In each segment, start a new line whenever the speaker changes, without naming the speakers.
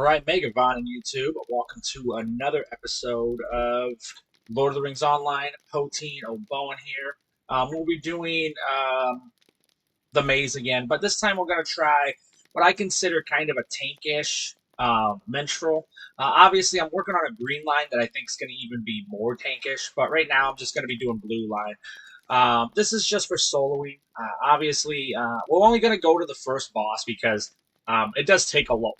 Alright, Megavon on YouTube. Welcome to another episode of Lord of the Rings Online. Poteen O'Bowen here. We'll be doing the maze again, but this time we're going to try what I consider kind of a tankish minstrel. Obviously, I'm working on a green line that I think is going to even be more tankish, but right now I'm just going to be doing blue line. This is just for soloing. Obviously, we're only going to go to the first boss because it does take a long.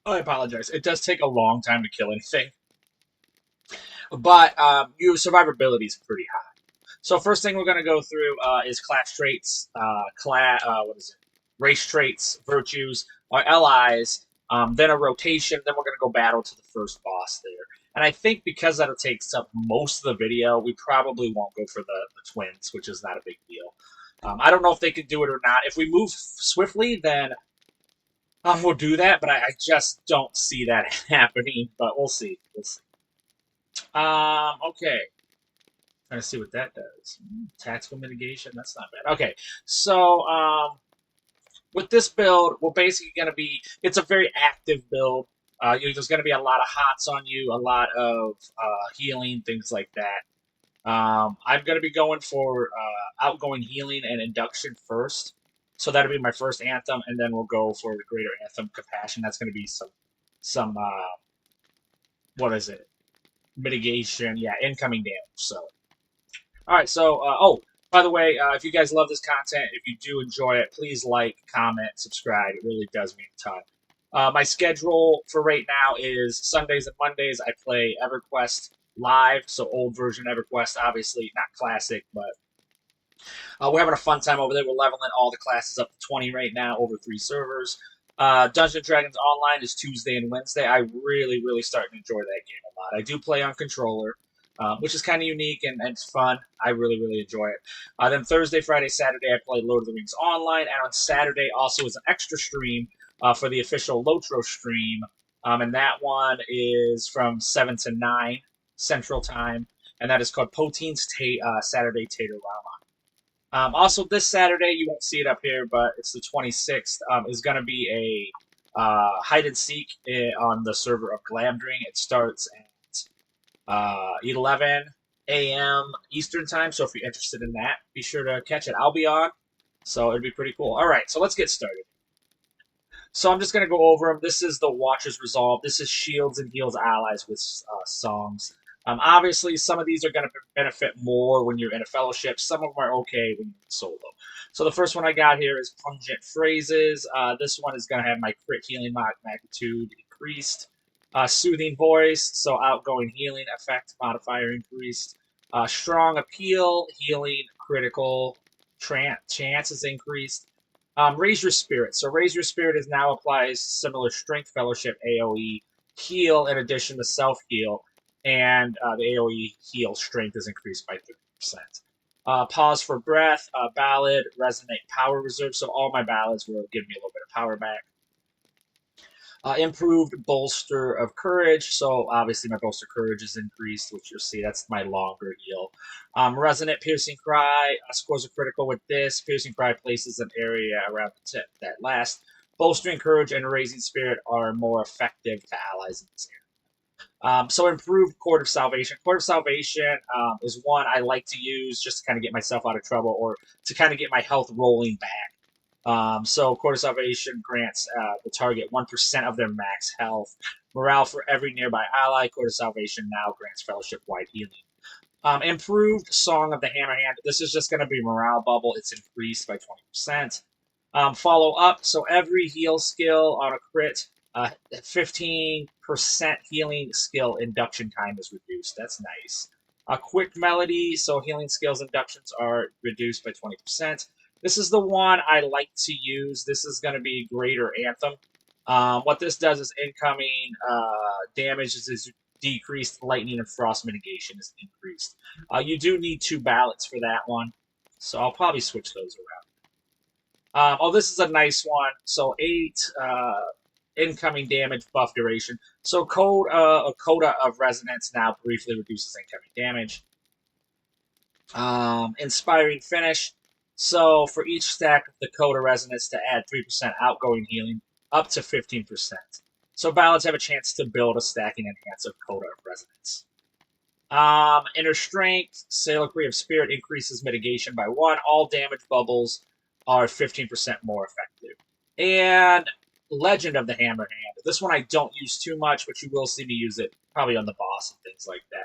I apologize. It does take a long time to kill anything, but your survivability is pretty high. So first thing we're going to go through is class traits, what is it? Race traits, virtues, or LIs. Then a rotation. Then we're going to go battle to the first boss there. And I think because that'll take up most of the video, we probably won't go for the twins, which is not a big deal. I don't know if they can do it or not. If we move swiftly, then we'll do that, but I just don't see that happening. But we'll see. We'll see. Okay. Trying to see what that does. Tactical mitigation. That's not bad. Okay. So, with this build, we're basically going to be. It's a very active build. There's going to be a lot of hots on you, a lot of healing, things like that. I'm going to be going for outgoing healing and induction first. So that'll be my first anthem, and then we'll go for the greater anthem, compassion. That's going to be some what is it? Mitigation, yeah, incoming damage. So, all right. So, oh, by the way, if you guys love this content, if you do enjoy it, please like, comment, subscribe. It really does mean a ton. My schedule for right now is Sundays and Mondays. I play EverQuest live, so old version EverQuest, obviously not classic, but we're having a fun time over there. We're leveling all the classes up to 20 right now over 3 servers. Dungeons & Dragons Online is Tuesday and Wednesday. I really, really starting to enjoy that game a lot. I do play on controller, which is kind of unique and it's fun. I really, really enjoy it. Then Thursday, Friday, Saturday, I play Lord of the Rings Online. And on Saturday also is an extra stream for the official LOTRO stream. And that one is from 7 to 9 Central Time. And that is called Poteen's Saturday Tater-Rama. Also, this Saturday, you won't see it up here, but it's the 26th, is going to be a hide and seek on the server of Glamdring. It starts at 11 a.m. Eastern Time, so if you're interested in that, be sure to catch it. I'll be on, so it'd be pretty cool. All right, so let's get started. So I'm just going to go over them. This is the Watcher's Resolve. This is shields and heals allies with songs. Obviously, some of these are going to benefit more when you're in a fellowship. Some of them are okay when you're solo. So the first one I got here is Pungent Phrases. This one is going to have my crit healing magnitude increased. Soothing Voice, so outgoing healing effect modifier increased. Strong Appeal, healing critical chance is increased. Raise Your Spirit. So Raise Your Spirit is now applies similar Strength Fellowship AoE heal in addition to self-heal. And the AoE heal strength is increased by 30%. Pause for Breath, Ballad, Resonate Power Reserve. So all my ballads will give me a little bit of power back. Improved Bolster of Courage. So obviously my Bolster Courage is increased, which you'll see. That's my longer heal. Resonant Piercing Cry. Scores a critical with this. Piercing Cry places an area around the tip that lasts. Bolstering Courage and Raising Spirit are more effective to allies in this area. So improved Court of Salvation. Court of Salvation is one I like to use just to kind of get myself out of trouble or to kind of get my health rolling back. So Court of Salvation grants the target 1% of their max health. Morale for every nearby ally. Court of Salvation now grants fellowship-wide healing. Improved Song of the Hammerhand. This is just going to be morale bubble. It's increased by 20%. Follow up. So every heal skill on a crit 15% healing skill induction time is reduced. That's nice. A quick melody, so healing skills inductions are reduced by 20%. This is the one I like to use. This is going to be Greater Anthem. What this does is incoming damage is decreased, lightning and frost mitigation is increased. You do need 2 ballots for that one, so I'll probably switch those around. Oh, this is a nice one. So 8... incoming damage buff duration. So a Coda of Resonance now briefly reduces incoming damage. Inspiring Finish. So for each stack of the Coda Resonance to add 3% outgoing healing up to 15%. So ballads have a chance to build a stacking enhance of Coda of Resonance. Inner Strength, Salacry of Spirit increases mitigation by 1. All damage bubbles are 15% more effective. And Legend of the Hammer Hand. This one I don't use too much, but you will see me use it probably on the boss and things like that.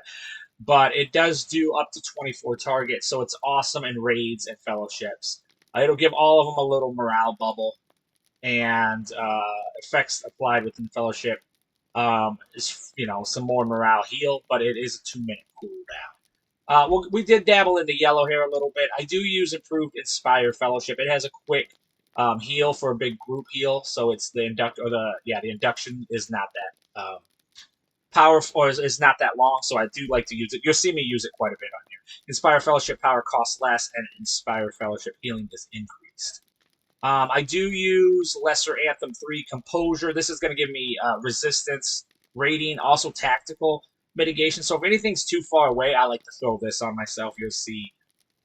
But it does do up to 24 targets, so it's awesome in raids and fellowships. It'll give all of them a little morale bubble, and effects applied within fellowship is some more morale heal, but it is a 2-minute cooldown. Well, we did dabble into yellow hair a little bit. I do use improved Inspire Fellowship. It has a quick heal for a big group heal, so it's the induction is not that powerful, or is not that long, so I do like to use it. You'll see me use it quite a bit on here. Inspire Fellowship power costs less, and Inspire Fellowship healing is increased. I do use Lesser Anthem 3 Composure. This is going to give me resistance rating, also tactical mitigation. So if anything's too far away, I like to throw this on myself. You'll see.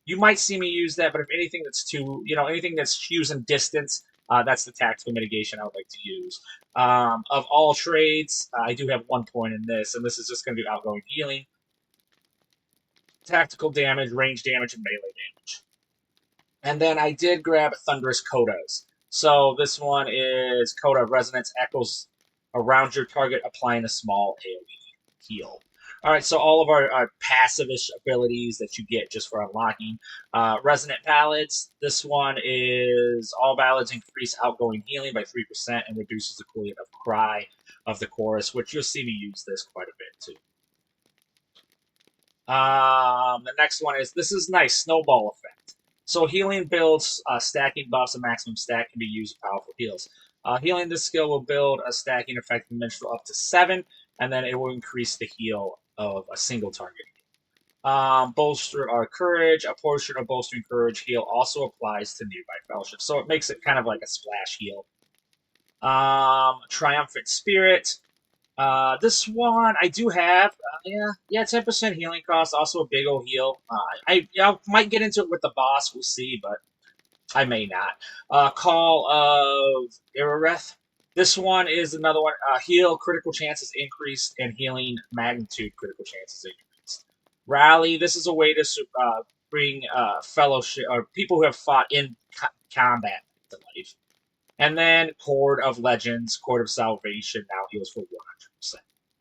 You might see me use that, but if anything that's anything that's using distance, that's the tactical mitigation I would like to use. Of all trades, I do have 1 point in this, and this is just going to do outgoing healing, tactical damage, range damage, and melee damage. And then I did grab Thunderous Codas. So this one is Coda of Resonance, echoes around your target, applying a small AoE heal. All right, so all of our passive-ish abilities that you get just for unlocking. Resonant Ballads. This one is all ballads increase outgoing healing by 3% and reduces the cooldown of Cry of the Chorus, which you'll see me use this quite a bit too. The next one this is nice, Snowball Effect. So healing builds stacking buffs. A maximum stack can be used with powerful heals. Healing this skill will build a stacking effect in Minstrel up to 7, and then it will increase the heal of a single target. Bolster our courage. A portion of bolstering courage heal also applies to nearby fellowship, so it makes it kind of like a splash heal. Triumphant Spirit. This one I do have, 10% healing cost, also a big old heal. I might get into it with the boss, we'll see, but I may not. Call of Irareth. This one is another one. Heal critical chances increased, and healing magnitude critical chances increased. Rally. This is a way to bring fellowship or people who have fought in combat to life. And then Chord of Legends, Chord of Salvation now heals for 100%.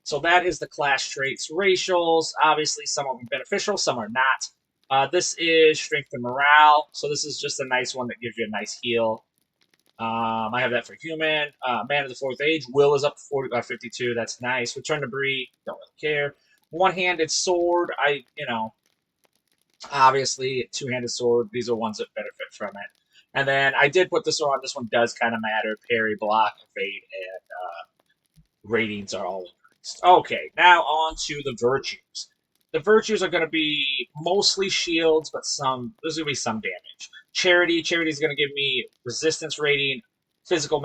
So that is the class traits. Racials, obviously some of them beneficial, some are not. This is Strength and Morale, so this is just a nice one that gives you a nice heal. I have that for Human. Man of the Fourth Age, Will is up to 52, that's nice. Return to Bree, don't really care. One-handed Sword, obviously two-handed Sword, these are ones that benefit from it. And then I did put this on. This one does kind of matter. Parry, block, evade, and ratings are all increased. Okay, now on to the virtues. The virtues are going to be mostly shields, but there's going to be some damage. Charity is going to give me resistance rating, physical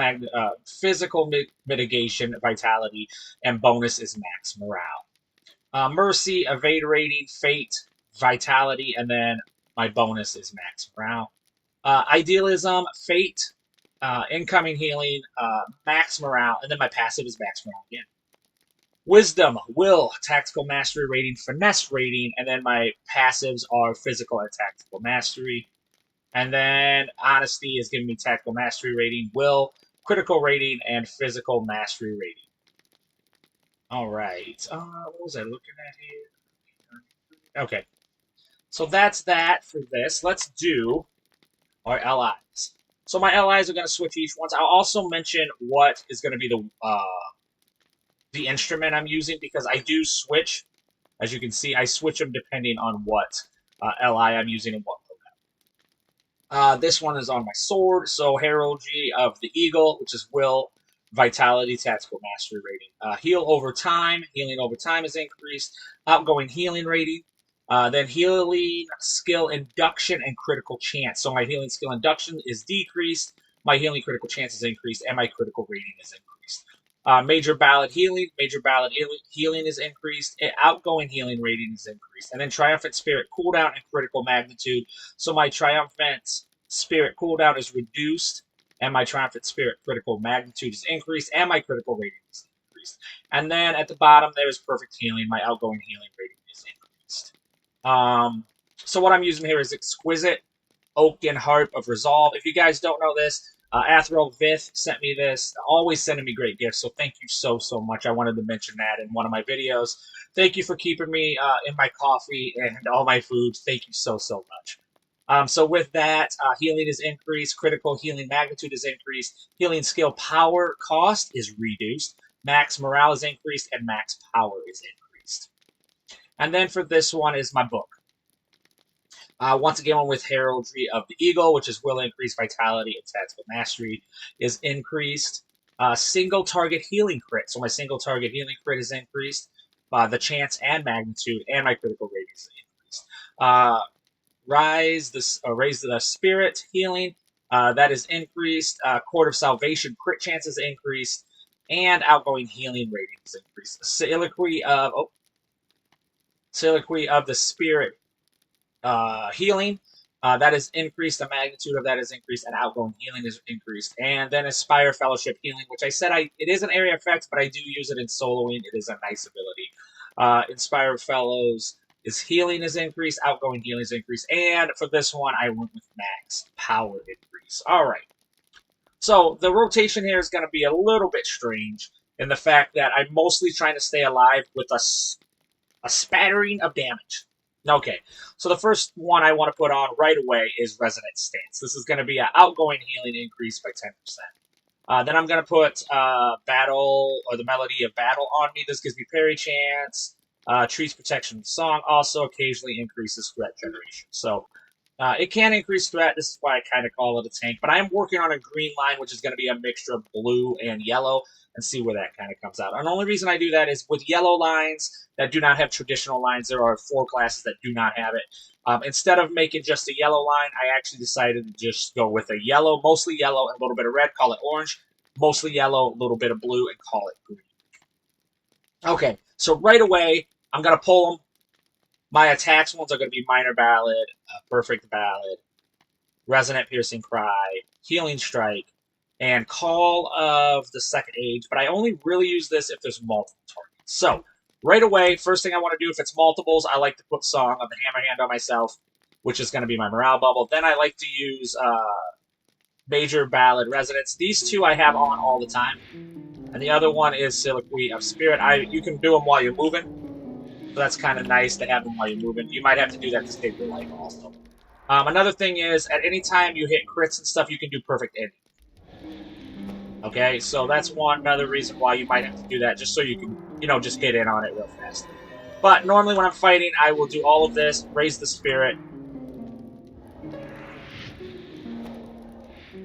mitigation, vitality, and bonus is max morale. Mercy, evade rating, fate, vitality, and then my bonus is max morale. Idealism, fate, incoming healing, max morale, and then my passive is max morale again. Wisdom, will, tactical mastery rating, finesse rating, and then my passives are physical and tactical mastery. And then honesty is giving me tactical mastery rating, will, critical rating, and physical mastery rating. All right. What was I looking at here? Okay. So that's that for this. Let's do our allies. So my allies are going to switch each once. I'll also mention what is going to be the instrument I'm using, because I do switch. As you can see, I switch them depending on what ally I'm using and what program. This one is on my sword, so Heraldry of the Eagle, which is will, vitality, tactical mastery rating. Heal over time. Healing over time is increased. Outgoing healing rating. Then healing skill induction and critical chance. So my healing skill induction is decreased, my healing critical chance is increased, and my critical rating is increased. Major ballad healing healing is increased, outgoing healing rating is increased, and then triumphant spirit cooldown and critical magnitude. So my triumphant spirit cooldown is reduced, and my triumphant spirit critical magnitude is increased, and my critical rating is increased. And then at the bottom, there's perfect healing. My outgoing healing rating is increased. So what I'm using here is Exquisite Oaken Harp of Resolve. If you guys don't know this, Athro Vith sent me this, always sending me great gifts, so thank you so much. I wanted to mention that in one of my videos. Thank you for keeping me in my coffee and all my food. Thank you so much. So with that, healing is increased, critical healing magnitude is increased, healing skill power cost is reduced, max morale is increased, and max power is increased. And then for this one is my book. Once again, one with Heraldry of the Eagle, which is will increase vitality and tactical mastery, is increased. Single target healing crit. So my single target healing crit is increased. The chance and magnitude, and my critical rate is increased. Raise the spirit healing. That is increased. Court of Salvation crit chance is increased. And outgoing healing rating is increased. Soliloquy of the Spirit healing, that is increased. The magnitude of that is increased, and outgoing healing is increased. And then Aspire Fellowship healing, which I said it is an area effect, but I do use it in soloing. It is a nice ability. Inspire Fellows healing is increased, outgoing healing is increased, and for this one I went with max power increase. All right. So the rotation here is going to be a little bit strange in the fact that I'm mostly trying to stay alive with a spattering of damage. Okay, so the first one I want to put on right away is Resonant Stance. This is going to be an outgoing healing increase by 10%. Then I'm going to put Battle, or the Melody of Battle on me. This gives me parry chance. Trees Protection Song also occasionally increases threat generation. So it can increase threat. This is why I kind of call it a tank. But I am working on a green line, which is going to be a mixture of blue and yellow, and see where that kind of comes out. And the only reason I do that is with yellow lines that do not have traditional lines, there are 4 classes that do not have it. Instead of making just a yellow line, I actually decided to just go with a yellow, mostly yellow, and a little bit of red, call it orange. Mostly yellow, a little bit of blue, and call it green. Okay, so right away, I'm going to pull them. My attacks ones are going to be Minor Ballad, Perfect Ballad, Resonant Piercing Cry, Healing Strike, and Call of the Second Age, but I only really use this if there's multiple targets. So, right away, first thing I want to do, if it's multiples, I like to put Song of the Hammerhand on myself, which is going to be my morale bubble. Then I like to use Major Ballad Resonance. These two I have on all the time. And the other one is Soliloquy of Spirit. You can do them while you're moving. So that's kind of nice to have them while you're moving. You might have to do that to save your life also. Another thing is, at any time you hit crits and stuff, you can do Perfect Ending. Okay, so that's another reason why you might have to do that, just so you can, just hit in on it real fast. But normally when I'm fighting, I will do all of this, raise the spirit.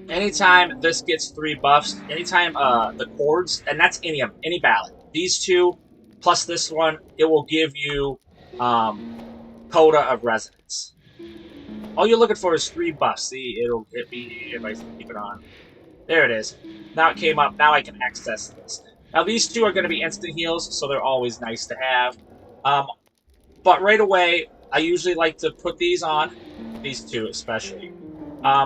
Anytime this gets 3 buffs, anytime the chords, and that's any ballad. These two, plus this one, it will give you Coda of Resonance. All you're looking for is 3 buffs. See, it'll hit me if I keep it on. There it is. Now it came up. Now I can access this. Now these two are going to be instant heals, so they're always nice to have. But right away, I usually like to put these on. These two especially.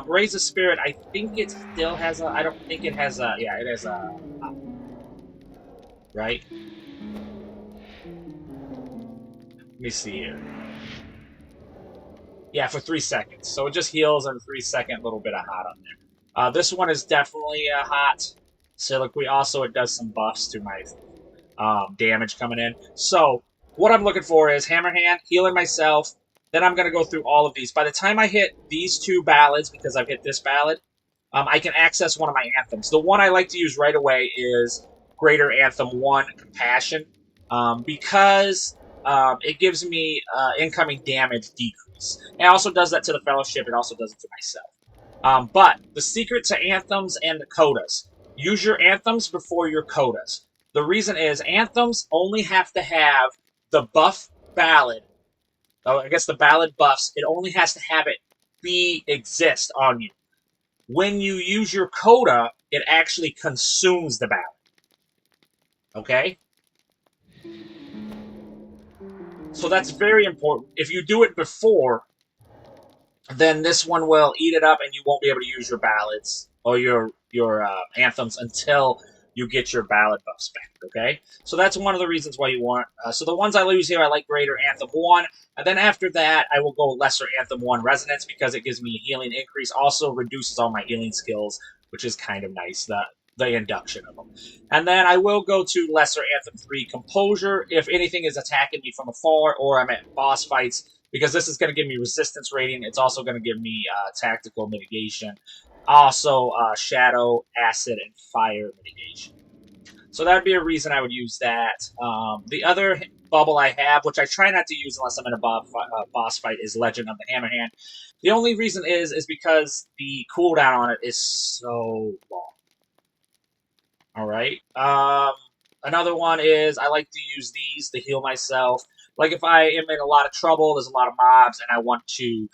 Raise the Spirit, I think it still has a... I don't think it has a... Yeah, it has a... Right? Let me see here. Yeah, for 3 seconds. So it just heals in 3 second, little bit of hot on there. This one is definitely hot. Soliloquy also, it does some buffs to my damage coming in. So, what I'm looking for is Hammerhand, healing myself. Then I'm going to go through all of these. By the time I hit these 2 ballads, because I've hit this ballad, I can access one of my anthems. The one I like to use right away is Greater Anthem 1, Compassion, because it gives me incoming damage decrease. It also does that to the Fellowship. It also does it to myself. But the secret to anthems and the codas. Use your anthems before your codas. The reason is anthems only have to have the buff ballad. I guess the ballad buffs. It only has to have it exist on you. When you use your coda, it actually consumes the ballad. Okay? So that's very important. If you do it before, then this one will eat it up and you won't be able to use your ballads or your anthems until you get your ballad buffs back, okay? So that's one of the reasons why you want... so the ones I use here, I like Greater Anthem 1, and then after that, I will go Lesser Anthem 1 Resonance because it gives me a healing increase, also reduces all my healing skills, which is kind of nice, the induction of them. And then I will go to Lesser Anthem 3 Composure if anything is attacking me from afar or I'm at boss fights, because this is going to give me resistance rating. It's also going to give me tactical mitigation. Also, shadow, acid, and fire mitigation. So that would be a reason I would use that. The other bubble I have, which I try not to use unless I'm in a boss fight, is Legend of the Hammerhand. The only reason is because the cooldown on it is so long. Alright. Another one is I like to use these to heal myself. Like if I am in a lot of trouble, there's a lot of mobs, and I want to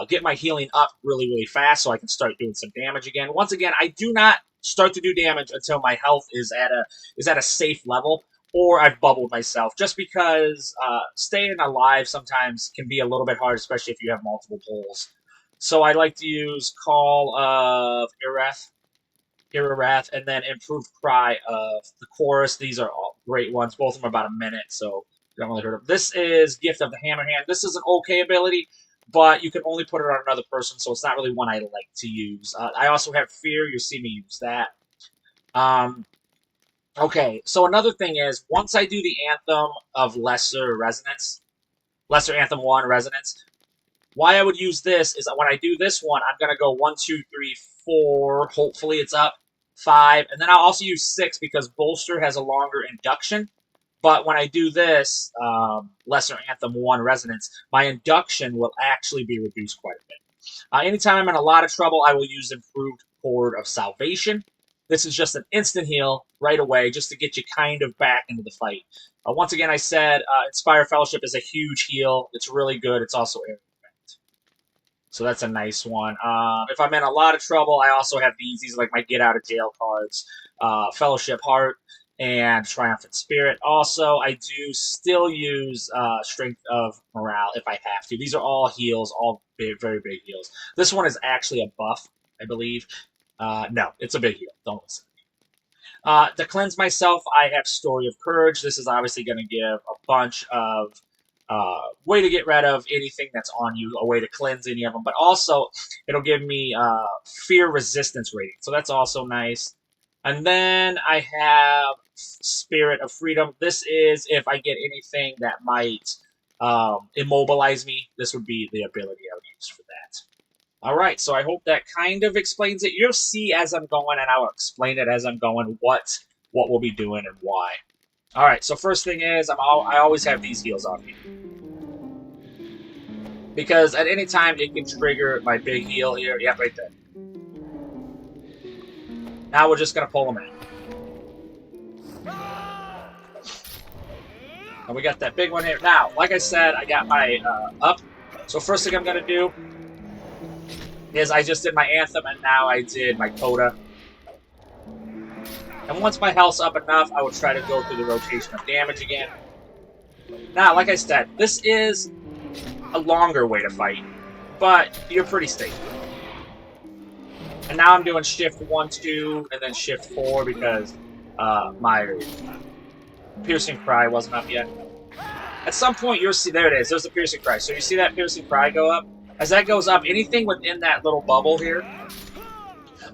get my healing up really, really fast so I can start doing some damage again. Once again, I do not start to do damage until my health is at a safe level, or I've bubbled myself, just because staying alive sometimes can be a little bit hard, especially if you have multiple pulls. So I like to use Call of Irarath, and then Improved Cry of the Chorus. These are all great ones. Both of them are about a minute, so you don't really heard of them. This is Gift of the Hammerhand. This is an okay ability, but you can only put it on another person, so it's not really one I like to use. I also have Fear. You see me use that. Okay, so another thing is, once I do the Anthem of Lesser Anthem 1 Resonance, why I would use this is that when I do this one, I'm going to go 1, 2, 3, 4. Hopefully it's up. 5. And then I'll also use 6 because Bolster has a longer induction. But when I do this, Lesser Anthem 1 Resonance, my induction will actually be reduced quite a bit. Anytime I'm in a lot of trouble, I will use Improved Chord of Salvation. This is just an instant heal right away, just to get you kind of back into the fight. Once again, I said Inspire Fellowship is a huge heal. It's really good. It's also air effect. So that's a nice one. If I'm in a lot of trouble, I also have these. These are like my Get Out of Jail cards. Fellowship Heart and Triumphant Spirit. Also, I do still use Strength of Morale if I have to. These are all heals, all big, very big heals. This one is actually a buff, I believe. No, it's a big heal. Don't listen. To cleanse myself, I have Story of Courage. This is obviously going to give a bunch of way to get rid of anything that's on you, a way to cleanse any of them. But also, it'll give me fear resistance rating. So that's also nice. And then I have Spirit of Freedom. This is if I get anything that might immobilize me. This would be the ability I would use for that. Alright, so I hope that kind of explains it. You'll see as I'm going, and I'll explain it as I'm going, what we'll be doing and why. Alright, so first thing is, I always have these heals on me. Because at any time, it can trigger my big heal here. Yeah, right there. Now we're just going to pull them in. And we got that big one here. Now, like I said, I got my up. So first thing I'm going to do is I just did my Anthem, and now I did my Coda. And once my health's up enough, I will try to go through the rotation of damage again. Now, like I said, this is a longer way to fight, but you're pretty stable. And now I'm doing Shift 1, 2, and then Shift 4 because my Piercing Cry wasn't up yet. At some point, you'll see, there it is, there's the Piercing Cry. So you see that Piercing Cry go up? As that goes up, anything within that little bubble here,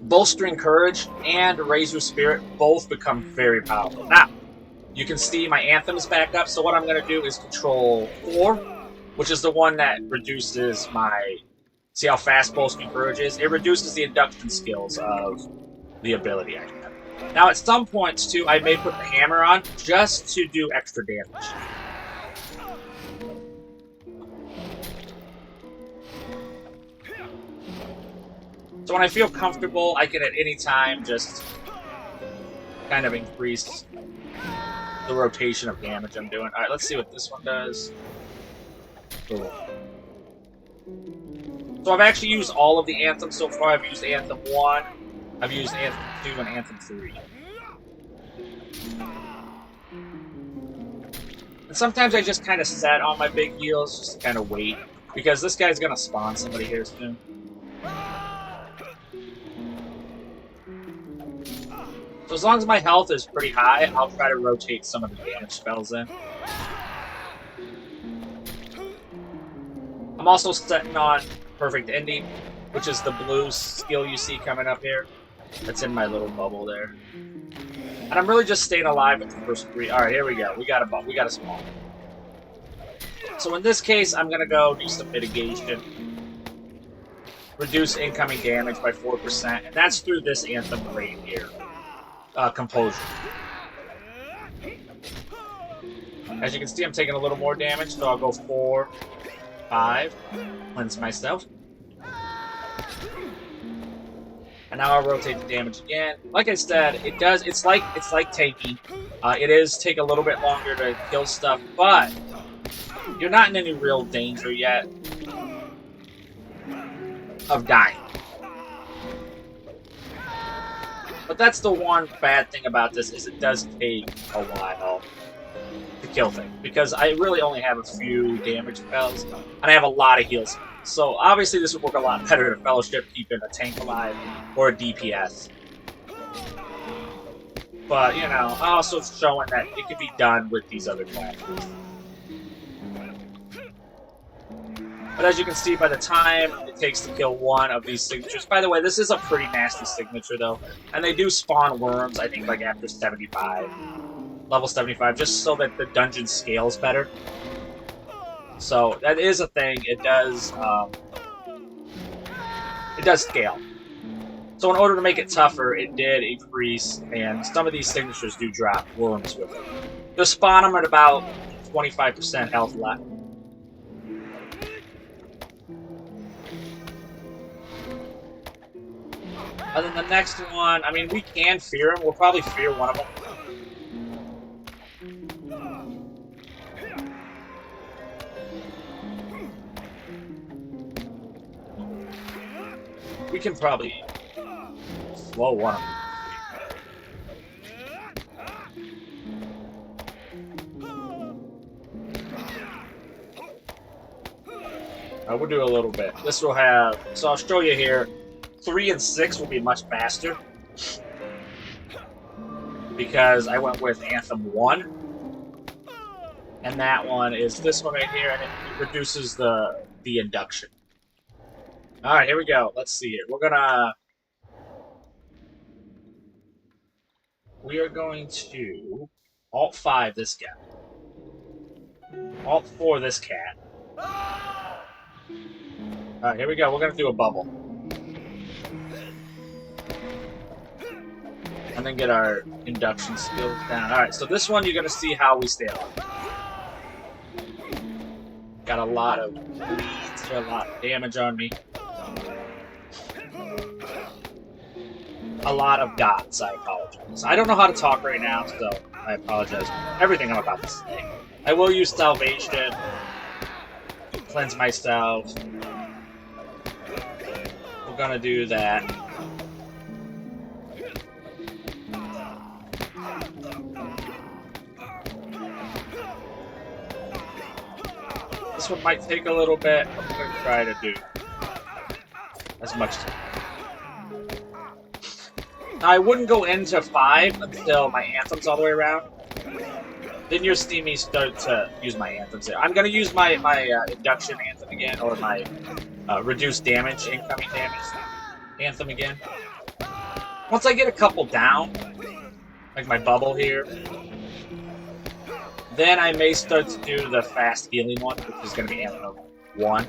Bolstering Courage and Raise Your Spirit both become very powerful. Now, you can see my Anthem is back up, so what I'm going to do is Control 4, which is the one that reduces my... See how fast Bolstering Courage is? It reduces the induction skills of the ability I have. Now, at some points, too, I may put the hammer on just to do extra damage. So when I feel comfortable, I can at any time just kind of increase the rotation of damage I'm doing. Alright, let's see what this one does. Ooh. So I've actually used all of the Anthems so far. I've used Anthem 1, I've used Anthem 2, and Anthem 3. And sometimes I just kind of set on my big heals just to kind of wait, because this guy's going to spawn somebody here soon. So as long as my health is pretty high, I'll try to rotate some of the damage spells in. I'm also setting on Perfect Ending, which is the blue skill you see coming up here. That's in my little bubble there. And I'm really just staying alive with the first 3. Alright, here we go. We got a spawn. So in this case, I'm gonna go do some mitigation. Reduce incoming damage by 4%, and that's through this Anthem right here. Composure. As you can see, I'm taking a little more damage, so I'll go 4, 5, cleanse myself. And now I'll rotate the damage again. Like I said, it's like tanking. It is take a little bit longer to kill stuff, but you're not in any real danger yet of dying. But that's the one bad thing about this, is it does take a while to kill things, because I really only have a few damage spells, and I have a lot of heals. So obviously this would work a lot better in Fellowship, keeping a tank alive, or a DPS. But, you know, also showing that it can be done with these other classes. But as you can see, by the time it takes to kill one of these signatures... By the way, this is a pretty nasty signature, though. And they do spawn worms, I think, like after 75. Level 75, just so that the dungeon scales better. So, that is a thing. It does scale. So in order to make it tougher, it did increase, and some of these signatures do drop worms with it. They'll spawn them at about 25% health left. And then the next one, I mean, we can fear him. We'll probably fear one of them. We can probably slow one of them. We'll do a little bit. This will have, so I'll show you here. 3 and 6 will be much faster, because I went with Anthem 1, and that one is this one right here, and it reduces the induction. All right, here we go. Let's see it. We are going to Alt 5 this guy, Alt 4 this cat. All right, here we go. We're gonna do a bubble. And then get our induction skills down. Alright, so this one you're going to see how we stay alive. Got a lot of bleeds, a lot of damage on me. A lot of dots, I apologize. I don't know how to talk right now, so I apologize for everything I'm about to say. I will use Salvation, cleanse myself. We're going to do that. This one might take a little bit, but I'm going to try to do as much as I can. Now, I wouldn't go into 5 until my Anthem's all the way around. Then you'll see me start to use my Anthems there. I'm going to use my Induction Anthem again, or my Reduced Damage, Incoming Damage Anthem again. Once I get a couple down, like my bubble here, then I may start to do the fast healing one, which is going to be Anthem 1.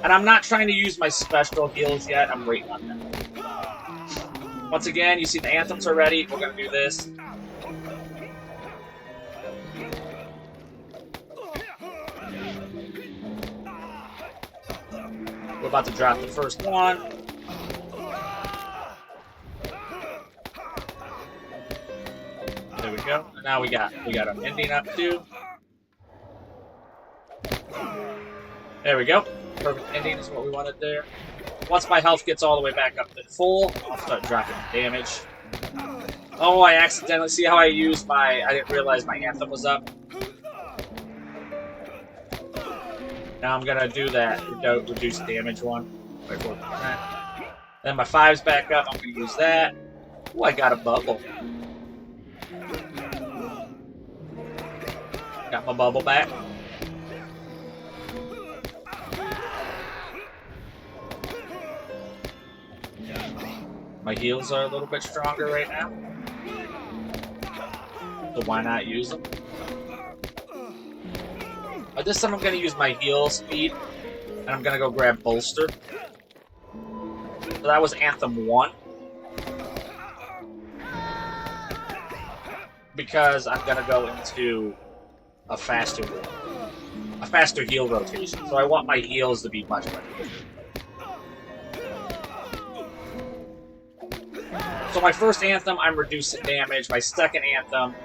And I'm not trying to use my special heals yet, I'm waiting on them. Once again, you see the Anthems are ready, we're going to do this. We're about to drop the first one. There we go. And now we got an ending up too. There we go. Perfect ending is what we wanted there. Once my health gets all the way back up to full, I'll start dropping damage. Oh, I accidentally, see how I used I didn't realize my Anthem was up. Now I'm gonna do that reduced damage one. By 4%. Then my 5's back up. I'm going to use that. Ooh, I got a bubble. Got my bubble back. My heals are a little bit stronger right now. So why not use them? This time I'm going to use my heal speed. And I'm going to go grab Bolster. So that was Anthem 1. Because I'm going to go into a faster heal rotation. So I want my heals to be much better. So my first Anthem, I'm reducing damage. My second Anthem,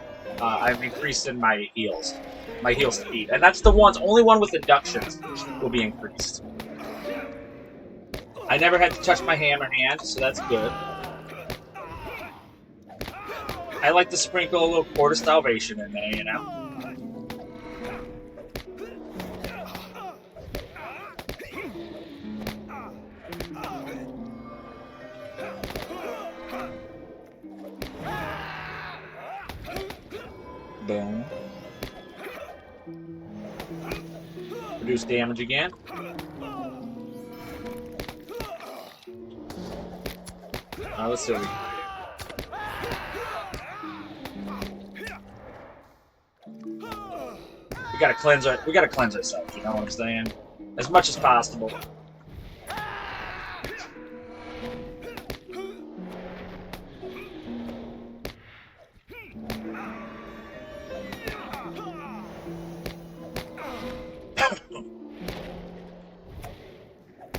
I'm increasing my heals. My heal speed. And that's the only one with inductions will be increased. I never had to touch my hammer hand, so that's good. I like to sprinkle a little Court of Salvation in there, you know? Boom. Reduce damage again. Let's see what we can do. We gotta cleanse ourselves, you know what I'm saying? As much as possible.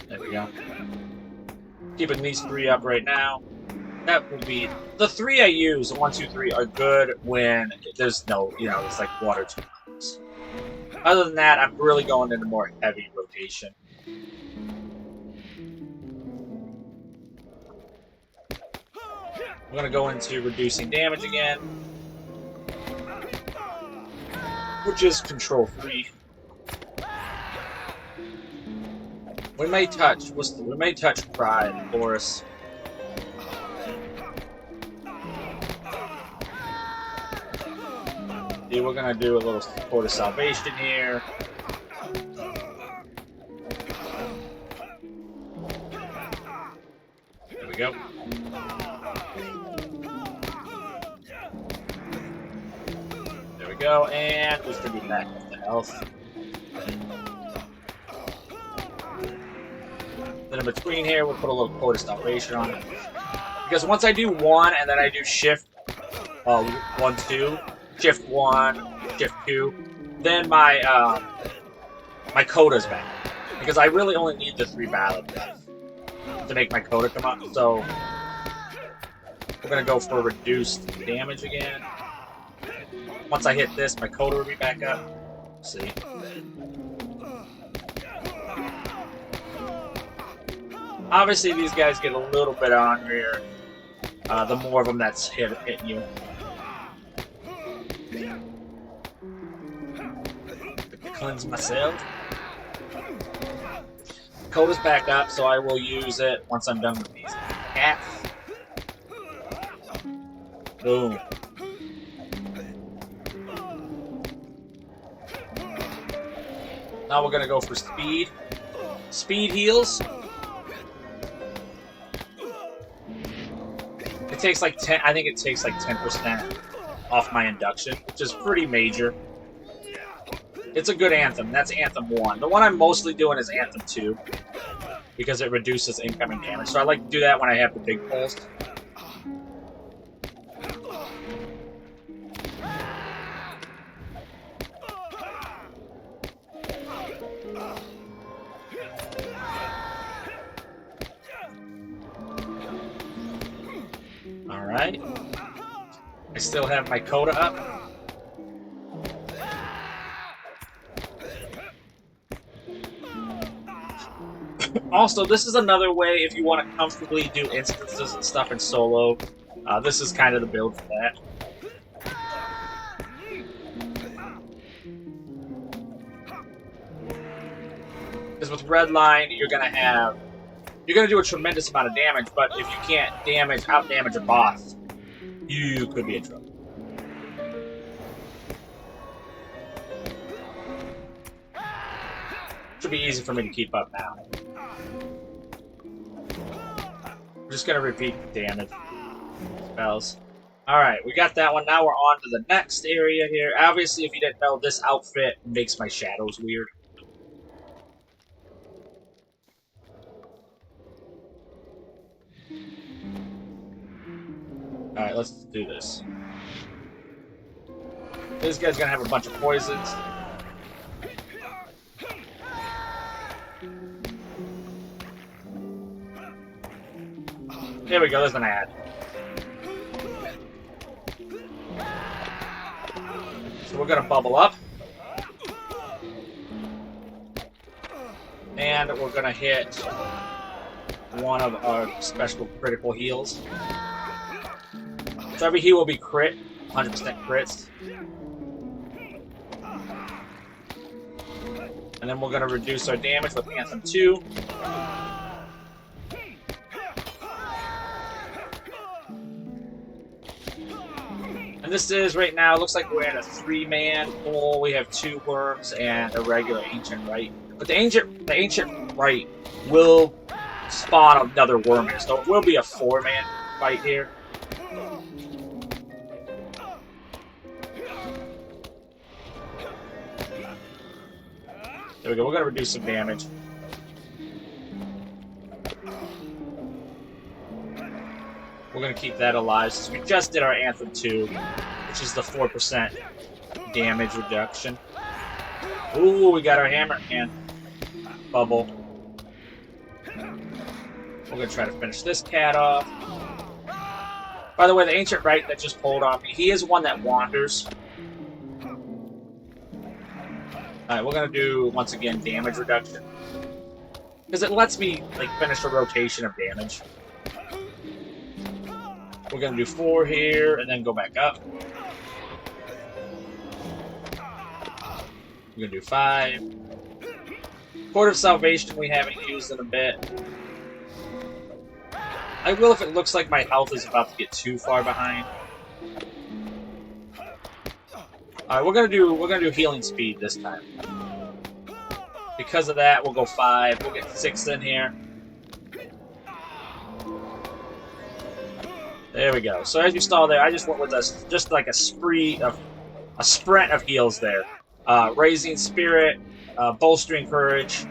There we go. Keeping these 3 up right now. That will be the 3 I use. 1, 2, 3 are good when there's no, you know, it's like 1 or 2 rounds. Other than that, I'm really going into more heavy rotation. I'm gonna go into reducing damage again, which is control 3. We may touch. We may touch Pride, of course. Yeah, we're gonna do a little Court of Salvation here. There we go. There we go, and distribute back up the health. Then in between here, we'll put a little Court of Salvation on it. Because once I do 1 and then I do shift 1, 2, shift 1, shift 2, then my my coda's back. Because I really only need the 3 battle deaths to make my coda come up. So we're gonna go for reduced damage again. Once I hit this, my coda will be back up. Let's see. Obviously, these guys get a little bit angrier the more of them that's hitting you. Cleanse myself. Coda's back up, so I will use it once I'm done with these cats. Boom. Now we're gonna go for speed. Speed heals. It takes like 10. I think it takes like 10% off my induction, which is pretty major. It's a good Anthem. That's Anthem 1. The one I'm mostly doing is Anthem 2 because it reduces incoming damage. So I like to do that when I have the big pulls. Alright. I still have my coda up. Also, this is another way if you want to comfortably do instances and stuff in solo. This is kind of the build for that. Because with Redline, you're going to have you're going to do a tremendous amount of damage, but if you can't out-damage a boss, you could be in trouble. Should be easy for me to keep up now. I'm just going to repeat the damage spells. Alright, we got that one. Now we're on to the next area here. Obviously, if you didn't know, this outfit makes my shadows weird. Alright, let's do this. This guy's gonna have a bunch of poisons. Here we go, there's an ad. So we're gonna bubble up. And we're gonna hit one of our special critical heals. So every heal will be crit, 100% crits. And then we're going to reduce our damage with Anthem 2. And this is, right now, it looks like we're in a 3-man pool. We have 2 worms and a regular Ancient Rite. But the Ancient Rite will spawn another worm here, so it will be a 4-man fight here. There we go, we're going to reduce some damage. We're going to keep that alive since we just did our Anthem 2, which is the 4% damage reduction. Ooh, we got our hammer and bubble. We're going to try to finish this cat off. By the way, the Ancient Rite that just pulled on me, he is one that wanders. Alright, we're going to do, once again, damage reduction. Because it lets me, like, finish a rotation of damage. We're going to do 4 here, and then go back up. We're going to do 5. Port of Salvation we haven't used in a bit. I will if it looks like my health is about to get too far behind. Alright, we're gonna do healing speed this time. Because of that, we'll go 5. We'll get 6 in here. There we go. So as you saw there, I just went with just like a sprint of heals there. Raising Spirit, Bolstering Courage,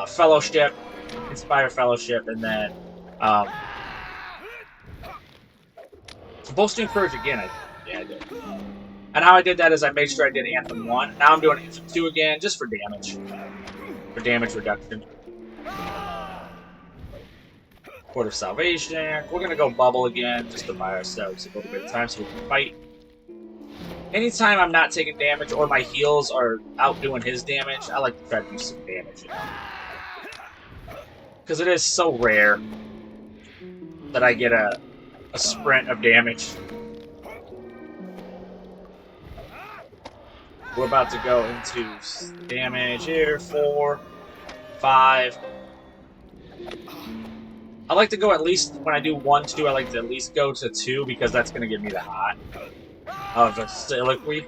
Fellowship, Inspire Fellowship, and then Bolstering Courage again. I did. And how I did that is I made sure I did Anthem 1. Now I'm doing Anthem 2 again, just for damage. For damage reduction. Port of Salvation. We're going to go Bubble again, just to buy ourselves a little bit of time so we can fight. Anytime I'm not taking damage or my heals are outdoing his damage, I like to try to do some damage, you know? Because it is so rare that I get a sprint of damage. We're about to go into damage here. 4, 5. I like to go at least, when I do 1, 2, I like to at least go to 2 because that's going to give me the hot of a Soliloquy.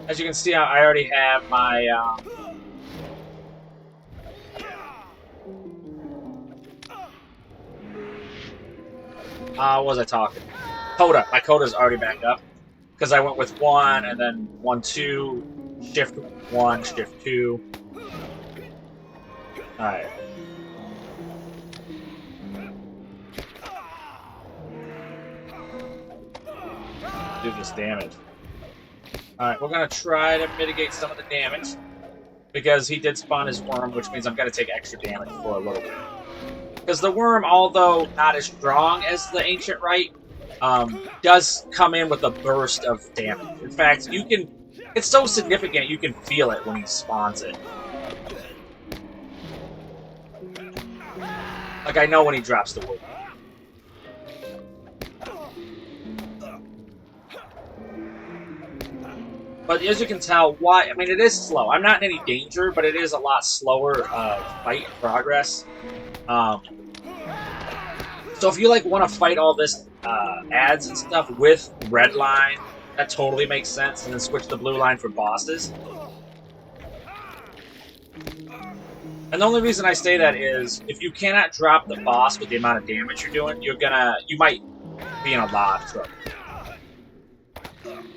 As you can see, I already have my what was I talking? Coda. My Coda's already back up. Because I went with 1, and then 1, 2, shift 1, shift 2. Alright. Do this damage. Alright, we're going to try to mitigate some of the damage. Because he did spawn his worm, which means I'm going to take extra damage for a little bit. Because the worm, although not as strong as the Ancient Rite, does come in with a burst of damage. In fact, you can... It's so significant you can feel it when he spawns it. Like, I know when he drops the wood. But as you can tell, I mean, it is slow. I'm not in any danger, but it is a lot slower fight and progress. So if you like want to fight all this ads and stuff with red line, that totally makes sense, and then switch the blue line for bosses. And the only reason I say that is if you cannot drop the boss with the amount of damage you're doing, you might be in a lot of trouble.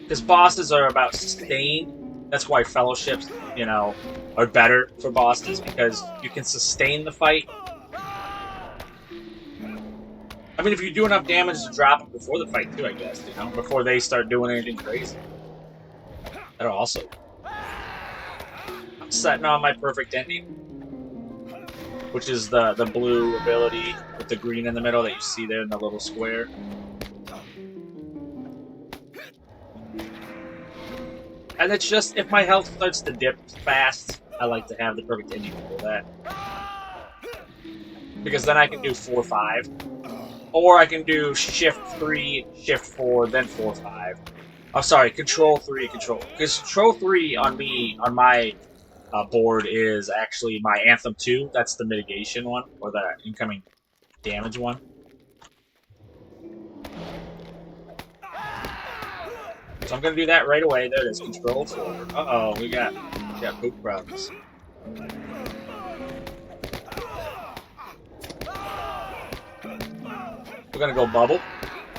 Because bosses are about sustain. That's why fellowships, you know, are better for bosses, because you can sustain the fight. I mean, if you do enough damage to drop them before the fight too, I guess, you know, before they start doing anything crazy. That'll also. I'm setting on my perfect ending, which is the blue ability with the green in the middle that you see there in the little square. And it's just, if my health starts to dip fast, I like to have the perfect ending for that. Because then I can do 4-5. Or I can do Shift 3, Shift 4, then 4-5. Oh, sorry, Control 3, Control. Because Control 3 on my board is actually my Anthem 2. That's the mitigation one, or the incoming damage one. So I'm going to do that right away. There it is, Control 4. Uh-oh, we got poop problems. We're going to go Bubble.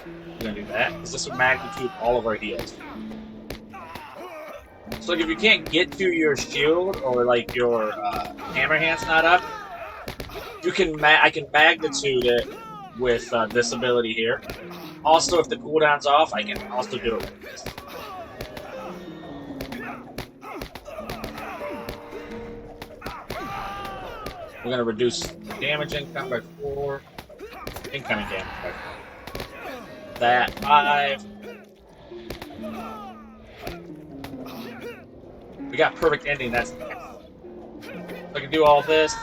We're going to do that, because this will magnitude all of our heals. So like, if you can't get to your shield, or like your hammer hand's not up, you can I can magnitude it with this ability here. Also, if the cooldown's off, I can also do it with this. We're going to reduce damage income by 4. Incoming damage by 4. That 5. We got perfect ending, that's next. So I can do all this,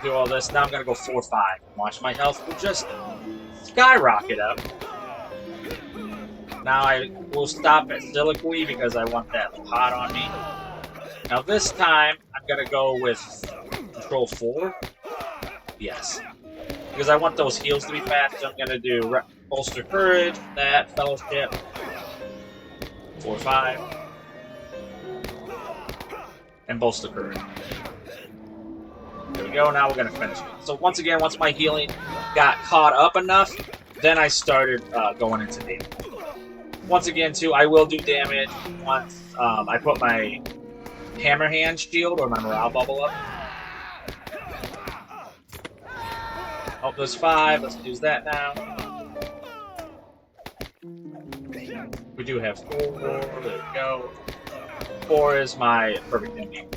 Now I'm going to go 4-5. Watch my health will just skyrocket up. Now I will stop at Siliqui because I want that pot on me. Now this time, I'm going to go with Control 4. Yes. Because I want those heals to be fast, so I'm going to do Bolster Courage, that, Fellowship, 4-5, and Bolster Courage. There we go, now we're going to finish it. So once again, once my healing got caught up enough, then I started going into damage. Once again, too, I will do damage once I put my Hammer Hand shield or my Morale Bubble up. Oh, there's 5. Let's use that now. We do have 4. There we go. 4 is my perfect ending.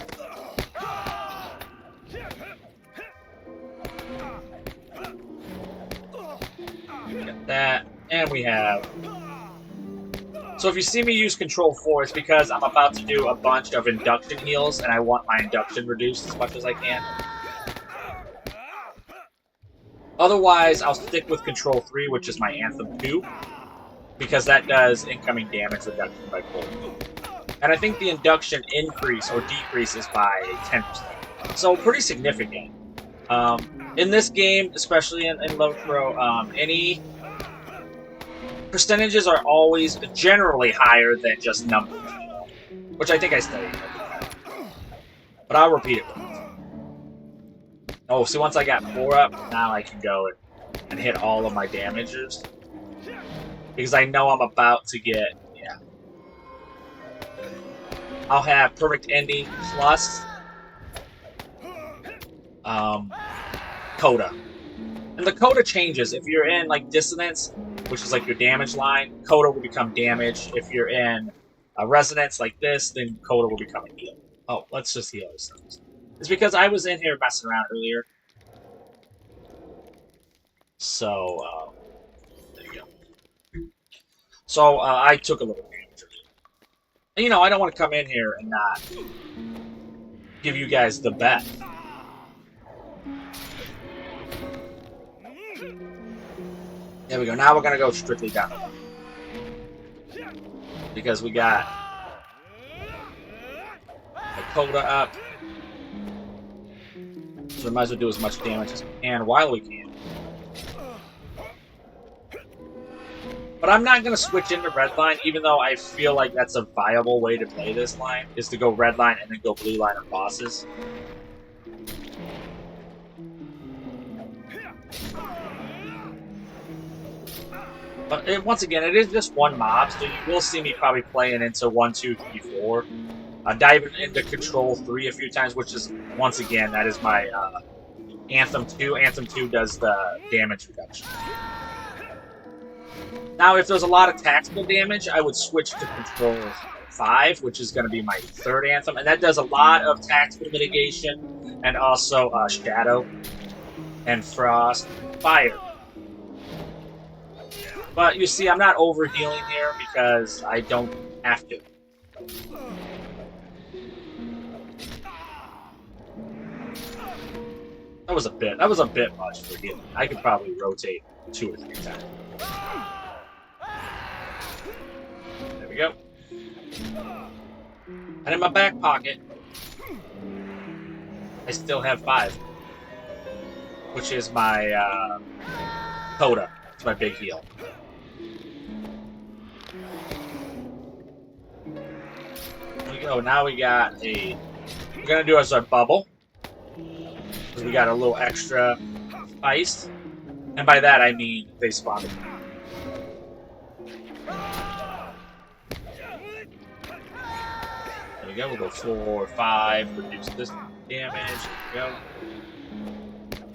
Get that. And we have... So if you see me use Control 4, it's because I'm about to do a bunch of induction heals, and I want my induction reduced as much as I can. Otherwise, I'll stick with Control 3, which is my Anthem 2, because that does incoming damage reduction by 4. And I think the induction increase or decrease is by 10%. So pretty significant. In this game, especially in LOTRO, any percentages are always generally higher than just numbers, you know? Which I think I studied. But I'll repeat it. Oh, so once I got 4 up, now I can go and hit all of my damages. Because I know I'm about to get, yeah. I'll have Perfect Ending plus Coda. And the Coda changes. If you're in, like, Dissonance, which is like your damage line, Coda will become damage. If you're in Resonance like this, then Coda will become a heal. Oh, let's just heal ourselves. It's because I was in here messing around earlier. So, there you go. So, I took a little damage. And, you know, I don't want to come in here and not give you guys the best. There we go. Now we're going to go strictly down. Because we got Coda up. So we might as well do as much damage as we can while we can. But I'm not going to switch into red line, even though I feel like that's a viable way to play this line, is to go red line and then go blue line on bosses. But once again, it is just one mob, so you will see me probably playing into 1, 2, 3, 4. Diving into Control 3 a few times, which is, once again, that is my Anthem 2. Anthem 2 does the damage reduction. Now, if there's a lot of tactical damage, I would switch to Control 5, which is going to be my third Anthem, and that does a lot of tactical mitigation, and also Shadow, and Frost, Fire. But you see, I'm not overhealing here because I don't have to. That was a bit much for healing. I could probably rotate 2 or 3 times. There we go. And in my back pocket, I still have 5, which is my Coda. It's my big heal. There we go. Now we got a. We're gonna do as our bubble. Because we got a little extra spice. And by that I mean they spawned it. There we go, we'll go 4, 5, reduce this damage. There we go.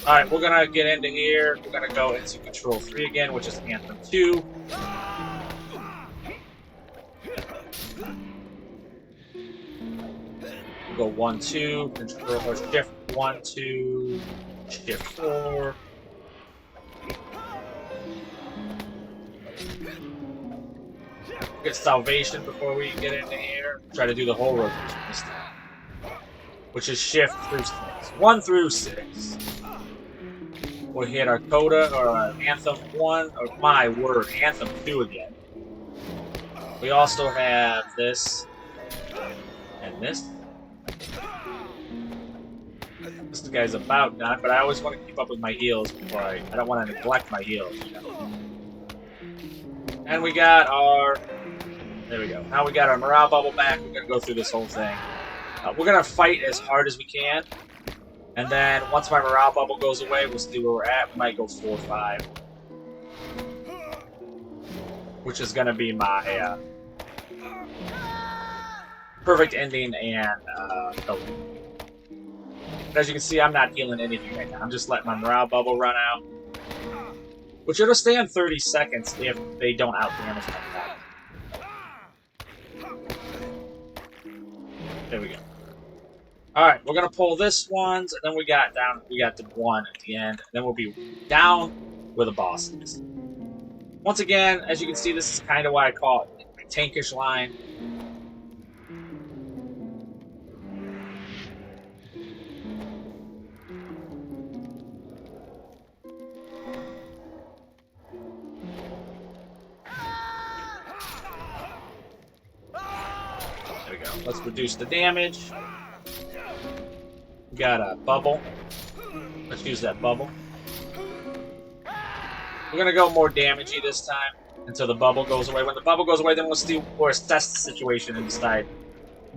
Alright, we're gonna get into here. We're gonna go into Control 3 again, which is Anthem 2. We'll go 1, 2, control or shift 1, 2, shift 4. Get salvation before we get into here. Try to do the whole rotation this time, which is shift through 6. 1 through 6. We'll hit our Coda or our Anthem 1, or my word, Anthem 2 again. We also have this and this. This guy's about done, but I always want to keep up with my heals before I don't want to neglect my heals, you know? And we got our... There we go. Now we got our morale bubble back. We're going to go through this whole thing. We're going to fight as hard as we can. And then once my morale bubble goes away, we'll see where we're at. We might go 4, 5. Which is going to be my perfect ending and but as you can see, I'm not healing anything right now. I'm just letting my morale bubble run out. Which it'll stay on 30 seconds if they don't outdamage my attack. There we go. Alright, we're gonna pull this ones, and then we got the 1 at the end, and then we'll be down where the boss is. Once again, as you can see, this is kind of why I call it a tankish line. There we go. Let's reduce the damage. We got a bubble. Let's use that bubble. We're gonna go more damagey this time until the bubble goes away. When the bubble goes away, then we'll assess the situation and decide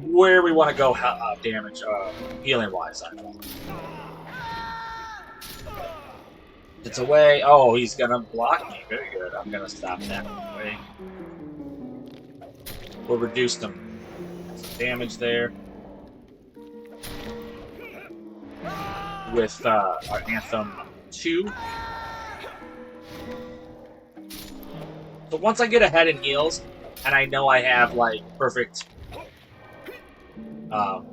where we want to go damage, healing wise. It's away. Oh, he's gonna block me. Very good. I'm gonna stop that away. We'll reduce them. Some damage there. With our Anthem 2. So once I get ahead in heals, and I know I have like perfect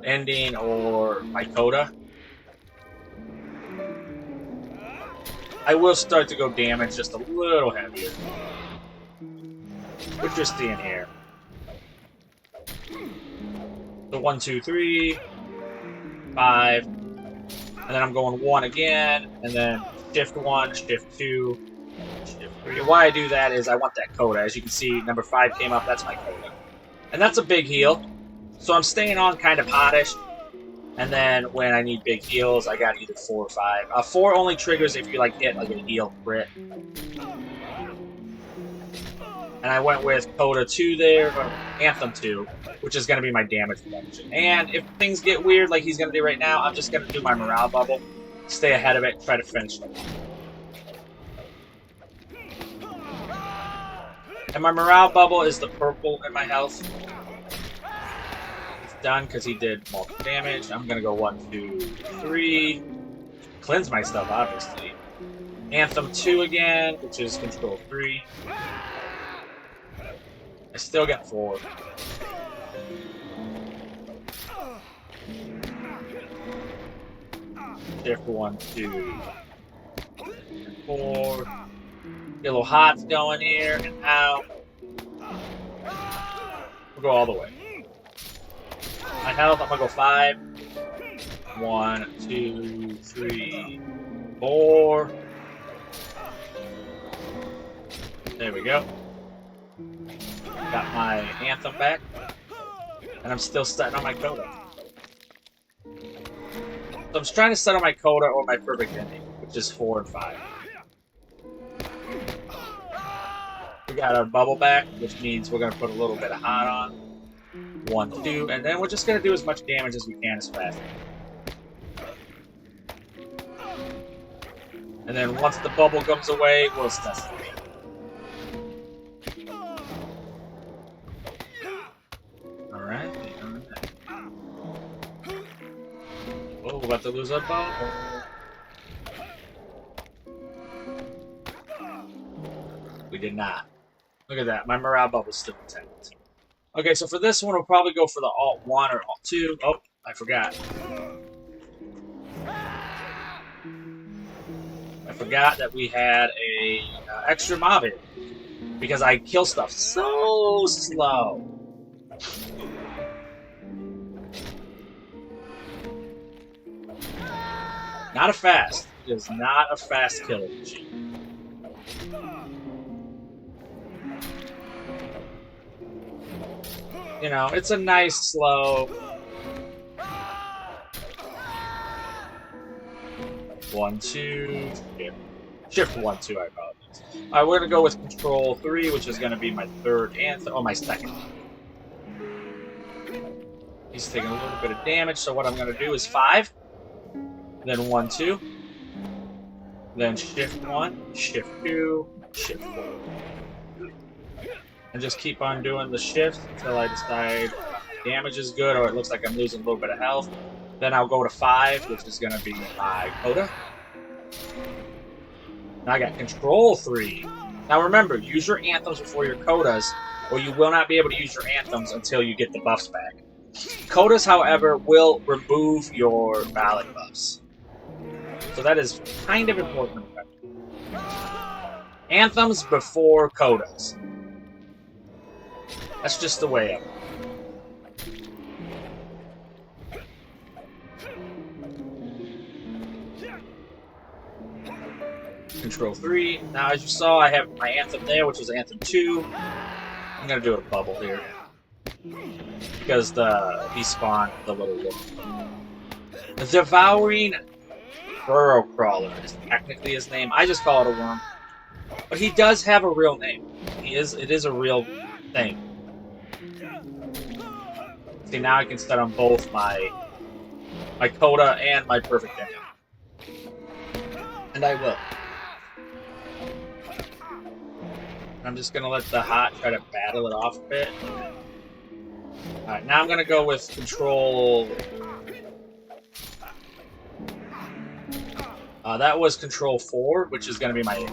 ending or my Coda, I will start to go damage just a little heavier. Which you're seeing here. So 1, 2, 3, 5, and then I'm going 1 again, and then shift 1, shift 2, shift 3. Why I do that is I want that Coda. As you can see, number 5 came up, that's my Coda. And that's a big heal. So I'm staying on kind of hottish, And then when I need big heals, I got either 4 or 5. 4 only triggers if you like get like a heal crit. And I went with Coda 2 there, or Anthem 2, which is going to be my damage reduction. And if things get weird like he's going to do right now, I'm just going to do my morale bubble, stay ahead of it, try to finish them. And my morale bubble is the purple in my health. It's done because he did multiple damage. I'm going to go 1, 2, 3. Cleanse my stuff, obviously. Anthem 2 again, which is Control 3. I still got 4. Shift 1, 2, 4. Get a little hots going here and out. We'll go all the way. My health, I'm gonna go 5. 1, 2, 3, 4. There we go. Got my Anthem back. And I'm still setting on my Coda. So I'm trying to set on my Coda or my Perfect Ending, which is 4 and 5. We got our bubble back, which means we're going to put a little bit of hot on. 1, 2, and then we're just going to do as much damage as we can as fast. And then once the bubble comes away, we'll test it. Alright. Oh, we're about to lose our bubble. We did not. Look at that. My morale bubble's still intact. Okay, so for this one, we'll probably go for the Alt 1 or Alt 2. Oh, I forgot. I forgot that we had a extra mob here. Because I kill stuff so slow. Not a fast. It is not a fast killing machine. You know, it's a nice, slow... 1, 2... Shift 1, 2, I apologize. Alright, we're going to go with Control 3, which is going to be my third Anthem. Oh, my second. He's taking a little bit of damage, so what I'm going to do is 5. Then 1, 2. Then Shift 1, Shift 2, Shift 4. And just keep on doing the shifts until I decide damage is good or it looks like I'm losing a little bit of health. Then I'll go to 5, which is going to be my Coda. Now I got Control 3. Now remember, use your Anthems before your Codas, or you will not be able to use your Anthems until you get the buffs back. Codas, however, will remove your Ballad buffs. So that is kind of important. Anthems before Codas. That's just the way of it. Control 3. Now, as you saw, I have my Anthem there, which was Anthem 2. I'm going to do a bubble here. Because he spawned the little worm. The Devouring Burrow Crawler is technically his name. I just call it a worm. But he does have a real name. It is a real thing. See, now I can set on both my Coda and my Perfect Ending. And I will. I'm just going to let the hot try to battle it off a bit. Alright, now I'm going to go with Control... that was Control 4, which is going to be my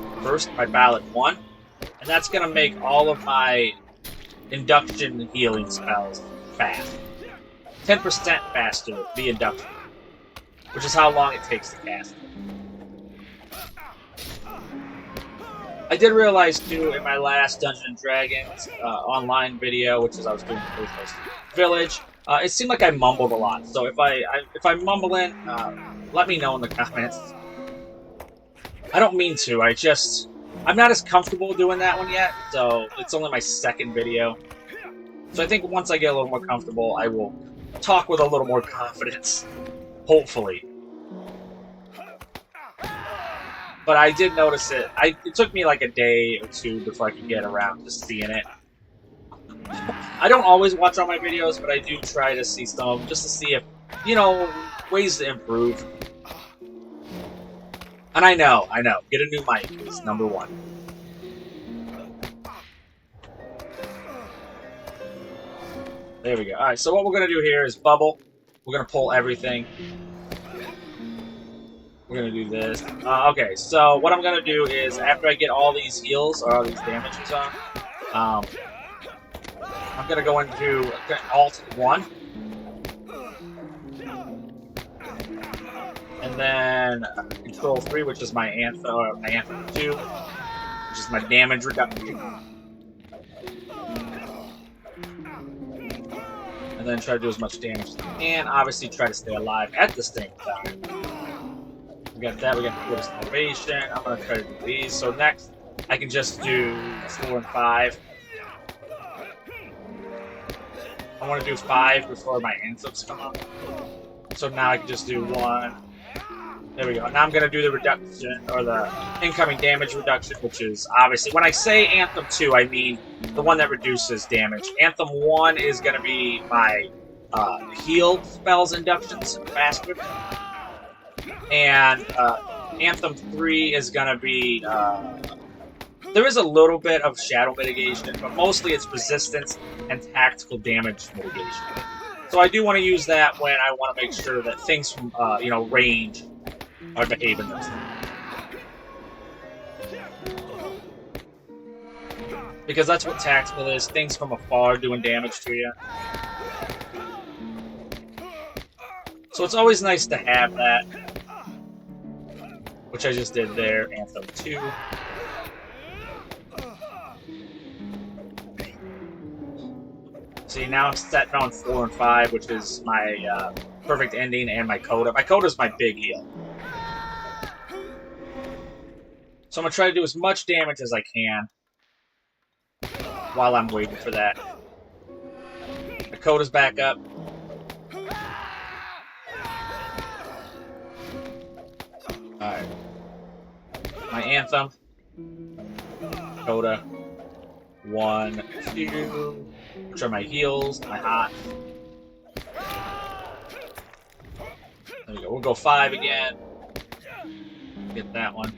Ballad 1. And that's going to make all of my induction healing spells fast. 10% faster, the induction. Which is how long it takes to cast. I did realize, too, in my last Dungeons & Dragons online video, which is I was doing the Village, it seemed like I mumbled a lot. So if I'm mumbling, let me know in the comments. I don't mean to, I'm not as comfortable doing that one yet, so it's only my second video. So I think once I get a little more comfortable, I will talk with a little more confidence. Hopefully. But I did notice it. It took me like a day or two before I could get around to seeing it. I don't always watch all my videos, but I do try to see some of them just to see if, you know, ways to improve. And I know, get a new mic is number one. There we go. Alright, so what we're going to do here is bubble. We're going to pull everything. We're going to do this. Okay, so what I'm going to do is, after I get all these heals, or all these damages on, I'm going to go into Alt 1. And then Control 3, which is my Anthem 2, which is my damage reduction. And then try to do as much damage as I can. Obviously, try to stay alive at the same time. We got that. We got Quarter Salvation. I'm going to try to do these. So next, I can just do 4 and 5. I want to do 5 before my anthems come up. So now I can just do 1. There we go. Now I'm going to do the reduction, or the incoming damage reduction, which is obviously, when I say Anthem 2, I mean the one that reduces damage. Anthem 1 is going to be my heal spells inductions faster. And Anthem 3 is going to be... there is a little bit of shadow mitigation, but mostly it's resistance and tactical damage mitigation. So I do want to use that when I want to make sure that things from, you know, range are behaving themselves. Because that's what tactical is, things from afar doing damage to you. So it's always nice to have that. Which I just did there, Anthem 2. See, now I'm setting on 4 and 5, which is my perfect ending and my coda. My coda is my big heal. So I'm going to try to do as much damage as I can while I'm waiting for that. My coda's back up. Alright. My Anthem. Coda. 1, 2. Which are my heals, my hot. There we go. We'll go 5 again. Get that one.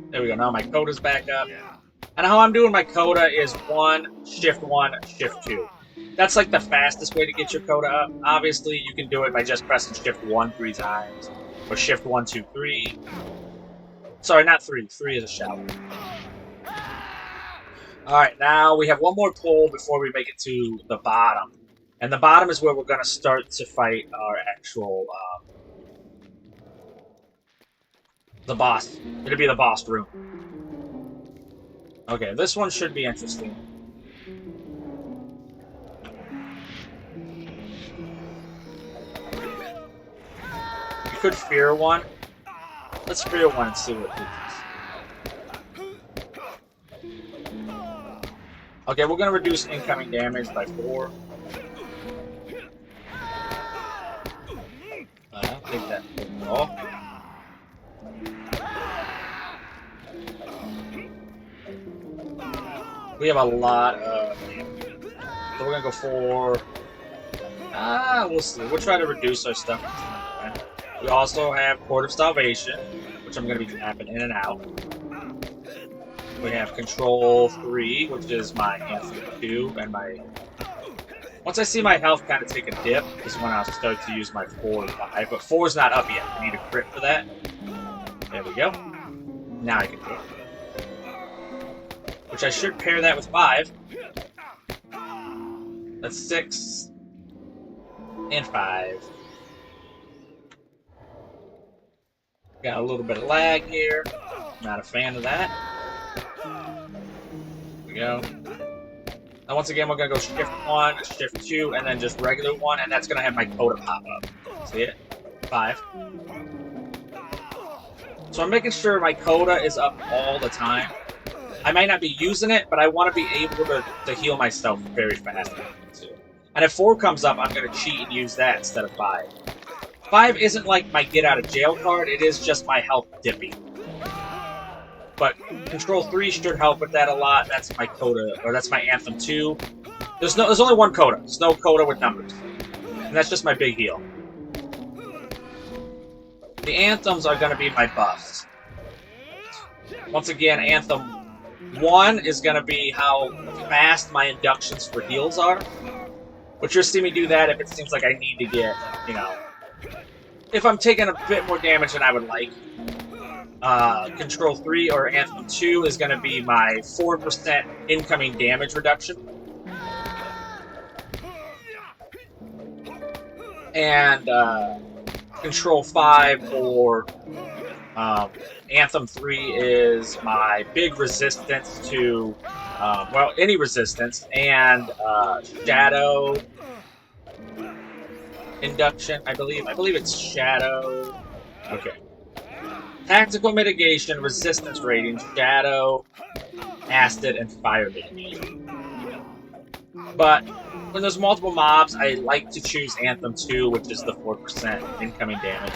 There we go. Now my coda's back up. And how I'm doing my coda is 1, shift 2. That's like the fastest way to get your coda up. Obviously, you can do it by just pressing shift 1 3 times. Or shift 1, 2, 3. Sorry, not 3. 3 is a shallow. Alright, now we have one more pull before we make it to the bottom. And the bottom is where we're going to start to fight our actual, the boss. It'll be the boss room. Okay, this one should be interesting. You could fear one. Let's fear one and see what it is. Okay, we're going to reduce incoming damage by 4. I don't think that at all. We have a lot of damage. So we're going to go for... we'll see. We'll try to reduce our stuff. We also have Court of Salvation, which I'm going to be tapping in and out. We have Control 3, which is my Anthem 2, and my... Once I see my health kind of take a dip, is when I'll start to use my 4 and 5. But 4's not up yet. I need a crit for that. There we go. Now I can do it. Which I should pair that with 5. That's 6. And 5. Got a little bit of lag here. Not a fan of that. There we go. Now once again, we're going to go shift 1, shift 2, and then just regular 1, and that's going to have my coda pop up. See it? 5. So I'm making sure my coda is up all the time. I might not be using it, but I want to be able to heal myself very fast. And if 4 comes up, I'm going to cheat and use that instead of 5. 5 isn't like my get out of jail card, it is just my health dipping. But Control 3 should help with that a lot. That's my coda, or that's my Anthem 2. There's only one coda. There's no coda with numbers. And that's just my big heal. The anthems are going to be my buffs. Once again, Anthem 1 is going to be how fast my inductions for heals are. But you'll see me do that if it seems like I need to get, you know, if I'm taking a bit more damage than I would like. Control 3 or Anthem 2 is going to be my 4% incoming damage reduction. And Control 5 or Anthem 3 is my big resistance to, well, any resistance, and Shadow Induction, I believe. I believe it's Shadow. Okay. Tactical mitigation, resistance rating, shadow, acid, and fire mitigation. But when there's multiple mobs, I like to choose Anthem 2, which is the 4% incoming damage.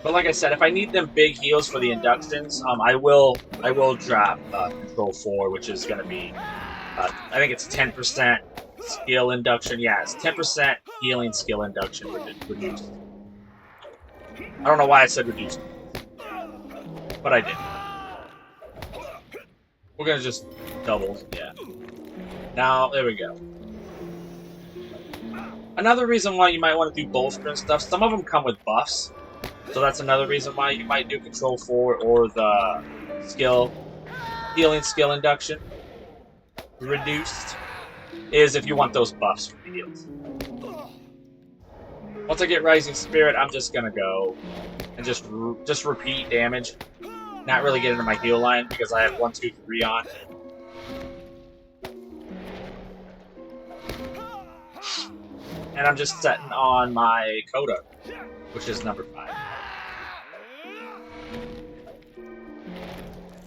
But like I said, if I need them big heals for the inductions, I will drop Control 4, which is going to be, I think it's 10%. Skill induction, yeah, it's 10% healing skill induction reduced. I don't know why I said reduced, but I did. We're gonna just double, yeah. Now, there we go. Another reason why you might want to do bolster and stuff, some of them come with buffs, so that's another reason why you might do Control 4 or the healing skill induction reduced. Is if you want those buffs for the heals. Once I get Rising Spirit, I'm just gonna go and just repeat damage. Not really get into my heal line because I have 1, 2, 3 on. And I'm just setting on my coda, which is number 5.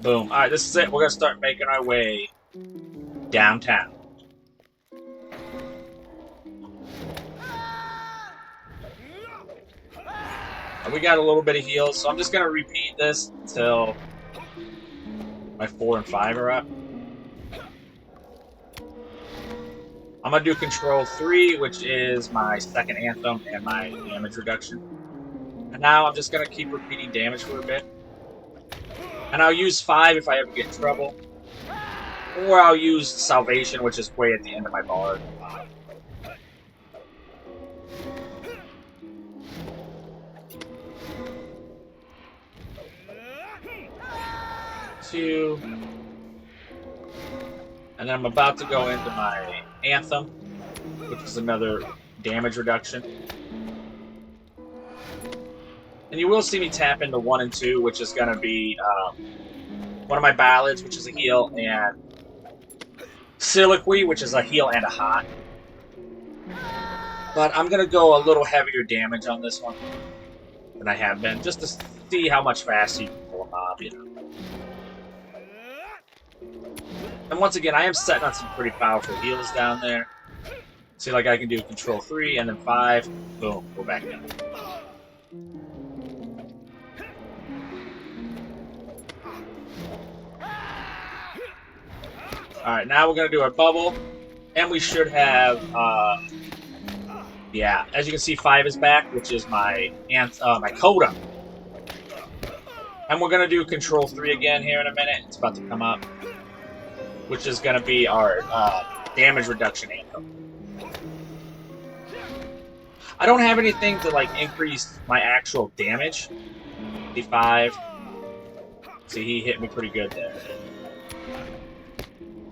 Boom. Alright, this is it. We're gonna start making our way downtown. We got a little bit of heals, so I'm just going to repeat this until my 4 and 5 are up. I'm going to do Control 3, which is my second Anthem and my damage reduction. And now I'm just going to keep repeating damage for a bit. And I'll use 5 if I ever get in trouble. Or I'll use Salvation, which is way at the end of my bar. 2. And then I'm about to go into my Anthem, which is another damage reduction. And you will see me tap into 1 and 2, which is going to be one of my ballads, which is a heal, and Soliloquy, which is a heal and a hot. But I'm going to go a little heavier damage on this one than I have been, just to see how much faster you can pull a mob, you know. And once again, I am setting on some pretty powerful heals down there. See, like I can do Control 3 and then 5. Boom, go back down. Alright, now we're going to do our bubble. And we should have, yeah, as you can see, 5 is back, which is my coda. And we're going to do Control 3 again here in a minute. It's about to come up. Which is going to be our damage reduction anthem. I don't have anything to like increase my actual damage. 55. See, he hit me pretty good there.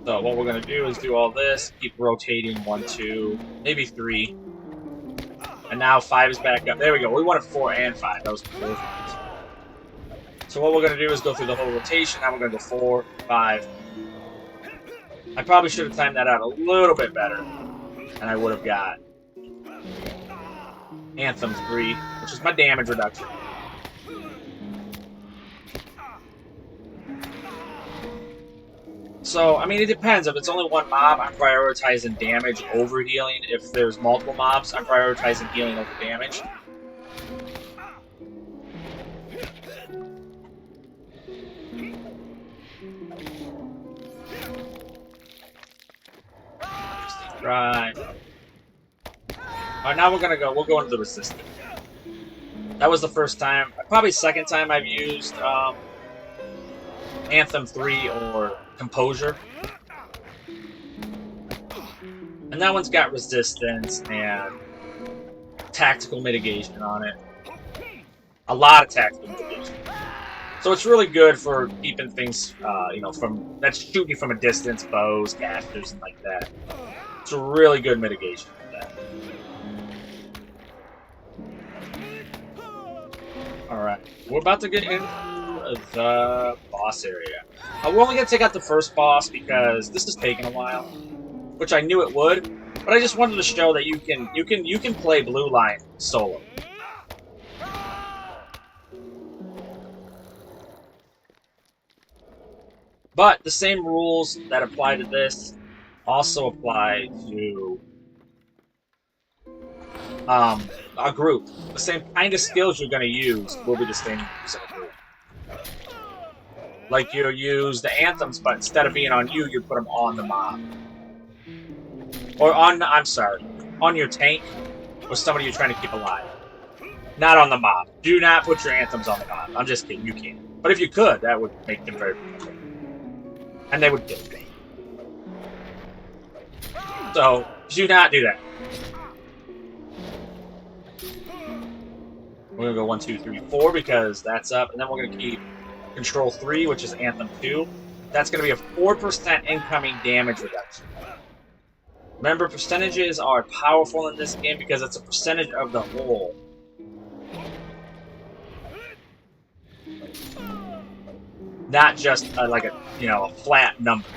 So what we're going to do is do all this, keep rotating 1, 2, maybe 3. And now 5 is back up. There we go. We wanted 4 and 5. That was perfect. So what we're going to do is go through the whole rotation. Now we're going to go 4, 5. I probably should have timed that out a little bit better. And I would have got Anthem 3, which is my damage reduction. So, I mean, it depends. If it's only one mob, I'm prioritizing damage over healing. If there's multiple mobs, I'm prioritizing healing over damage. Right. Alright, now we'll go into the resistance. That was the first time, probably second time I've used Anthem 3 or Composure. And that one's got resistance and tactical mitigation on it. A lot of tactical mitigation. So it's really good for keeping things, you know, that's shooting you from a distance, bows, casters, and like that. It's a really good mitigation for that. Alright, we're about to get into the boss area. We're only going to take out the first boss because this is taking a while, which I knew it would, but I just wanted to show that you can play Blue Line solo. But the same rules that apply to this also apply to a group. The same kind of skills you're going to use will be the same use in a group. Like you use the anthems, but instead of being on you, you put them on the mob. Or on, I'm sorry, on your tank or somebody you're trying to keep alive. Not on the mob. Do not put your anthems on the mob. I'm just kidding, you can't. But if you could, that would make them very powerful. And they would kill you. So, do not do that. We're going to go 1, 2, 3, 4 because that's up. And then we're going to keep Control 3, which is Anthem 2. That's going to be a 4% incoming damage reduction. Remember, percentages are powerful in this game because it's a percentage of the whole. Not just like a, you know, a flat number.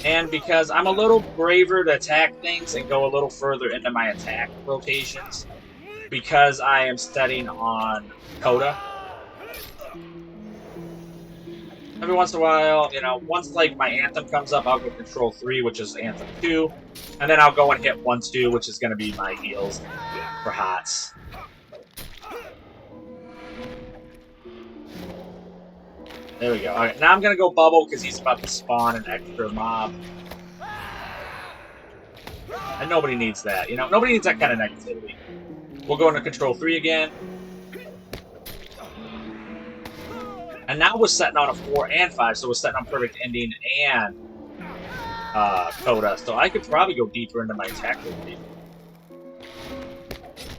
And because I'm a little braver to attack things and go a little further into my attack rotations, because I am studying on Coda. Every once in a while, you know, once like my Anthem comes up, I'll go Control 3, which is Anthem 2, and then I'll go and hit 1, 2, which is going to be my heals for HOTS. There we go. Alright, now I'm going to go Bubble because he's about to spawn an extra mob. And nobody needs that, you know? Nobody needs that kind of negativity. We'll go into Control 3 again. And now we're setting on a 4 and 5, so we're setting on Perfect Ending and Coda. So I could probably go deeper into my attack rotation.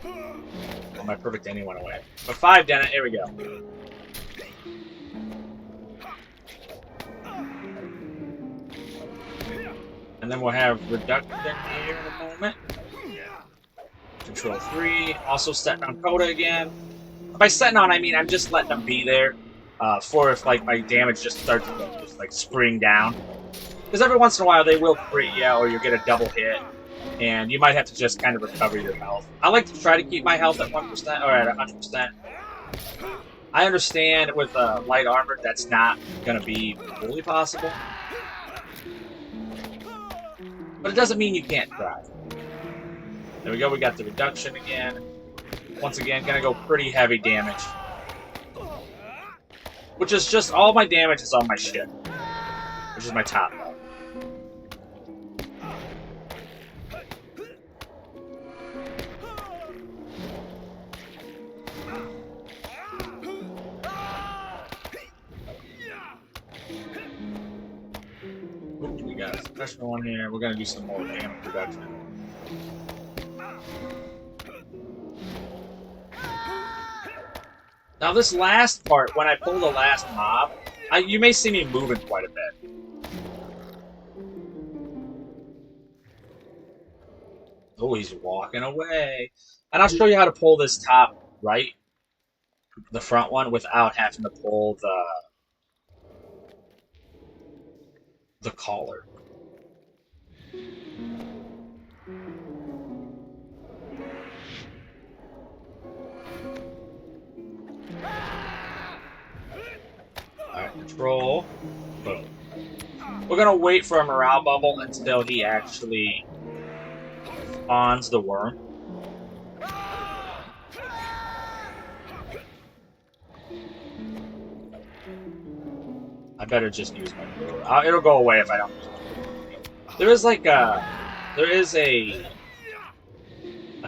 Oh, my Perfect Ending went away. But 5 done it. Here we go. And then we'll have Reduction here in a moment. Control 3. Also setting on Coda again. By setting on, I mean I'm just letting them be there. For if like my damage just starts to just like spring down. Because every once in a while they will crit you or you'll get a double hit. And you might have to just kind of recover your health. I like to try to keep my health at 1% or at 100%. I understand with light armor that's not going to be fully possible. But it doesn't mean you can't try. There we go, we got the reduction again. Once again, gonna go pretty heavy damage. Which is just, all my damage is on my ship. Which is my top level. Oops, we got a special one here. We're gonna do some more damage reduction. Now this last part, when I pull the last mob, you may see me moving quite a bit. Oh, he's walking away. And I'll show you how to pull this top right, the front one, without having to pull the collar. Control. Boom. We're gonna wait for a morale bubble until he actually spawns the worm. I better just use my control. It'll go away if I don't use my control. There is a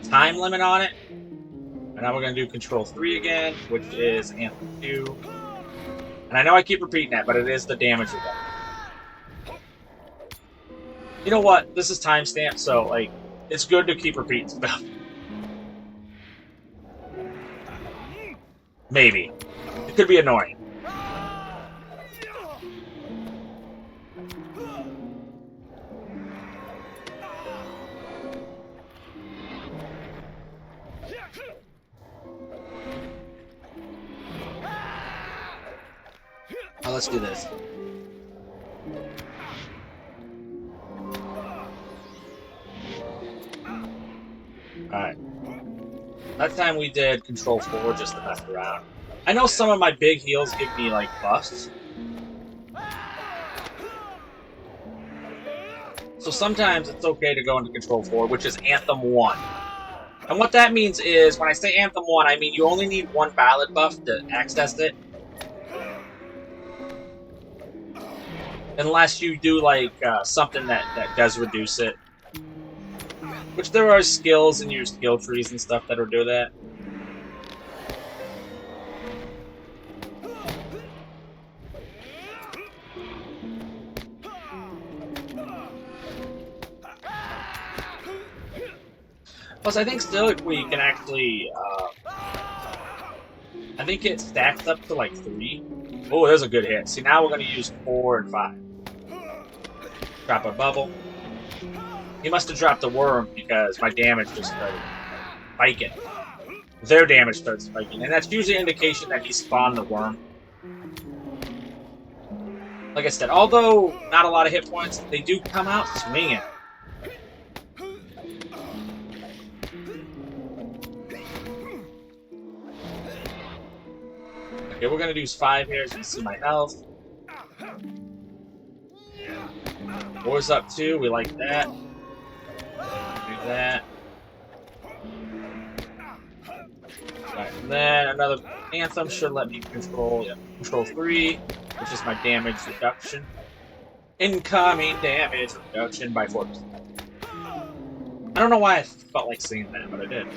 time limit on it. And now we're gonna do Control 3 again, which is Anthem 2. And I know I keep repeating that, but it is the damage reduction. You know what? This is timestamped, so like it's good to keep repeating stuff. Maybe. It could be annoying. Oh, let's do this. Alright. That time we did Control 4 just to mess around. I know some of my big heals give me, like, busts. So sometimes it's okay to go into Control 4, which is Anthem 1. And what that means is, when I say Anthem 1, I mean you only need one ballad buff to access it. Unless you do, like, something that does reduce it. Which there are skills in your skill trees and stuff that'll do that. Plus, I think still if we can actually, I think it stacks up to like 3. Oh, there's a good hit. See, now we're going to use 4 and 5. Drop a bubble. He must have dropped the worm because my damage just started spiking. Their damage starts spiking. And that's usually an indication that he spawned the worm. Like I said, although not a lot of hit points, they do come out swinging. Okay, we're going to do 5 here so you can see my health. War's up 2, we like that. Do that. Alright, and then another Anthem should let me control, Control 3, which is my damage reduction. Incoming damage reduction by 4%. I don't know why I felt like singing that, but I did.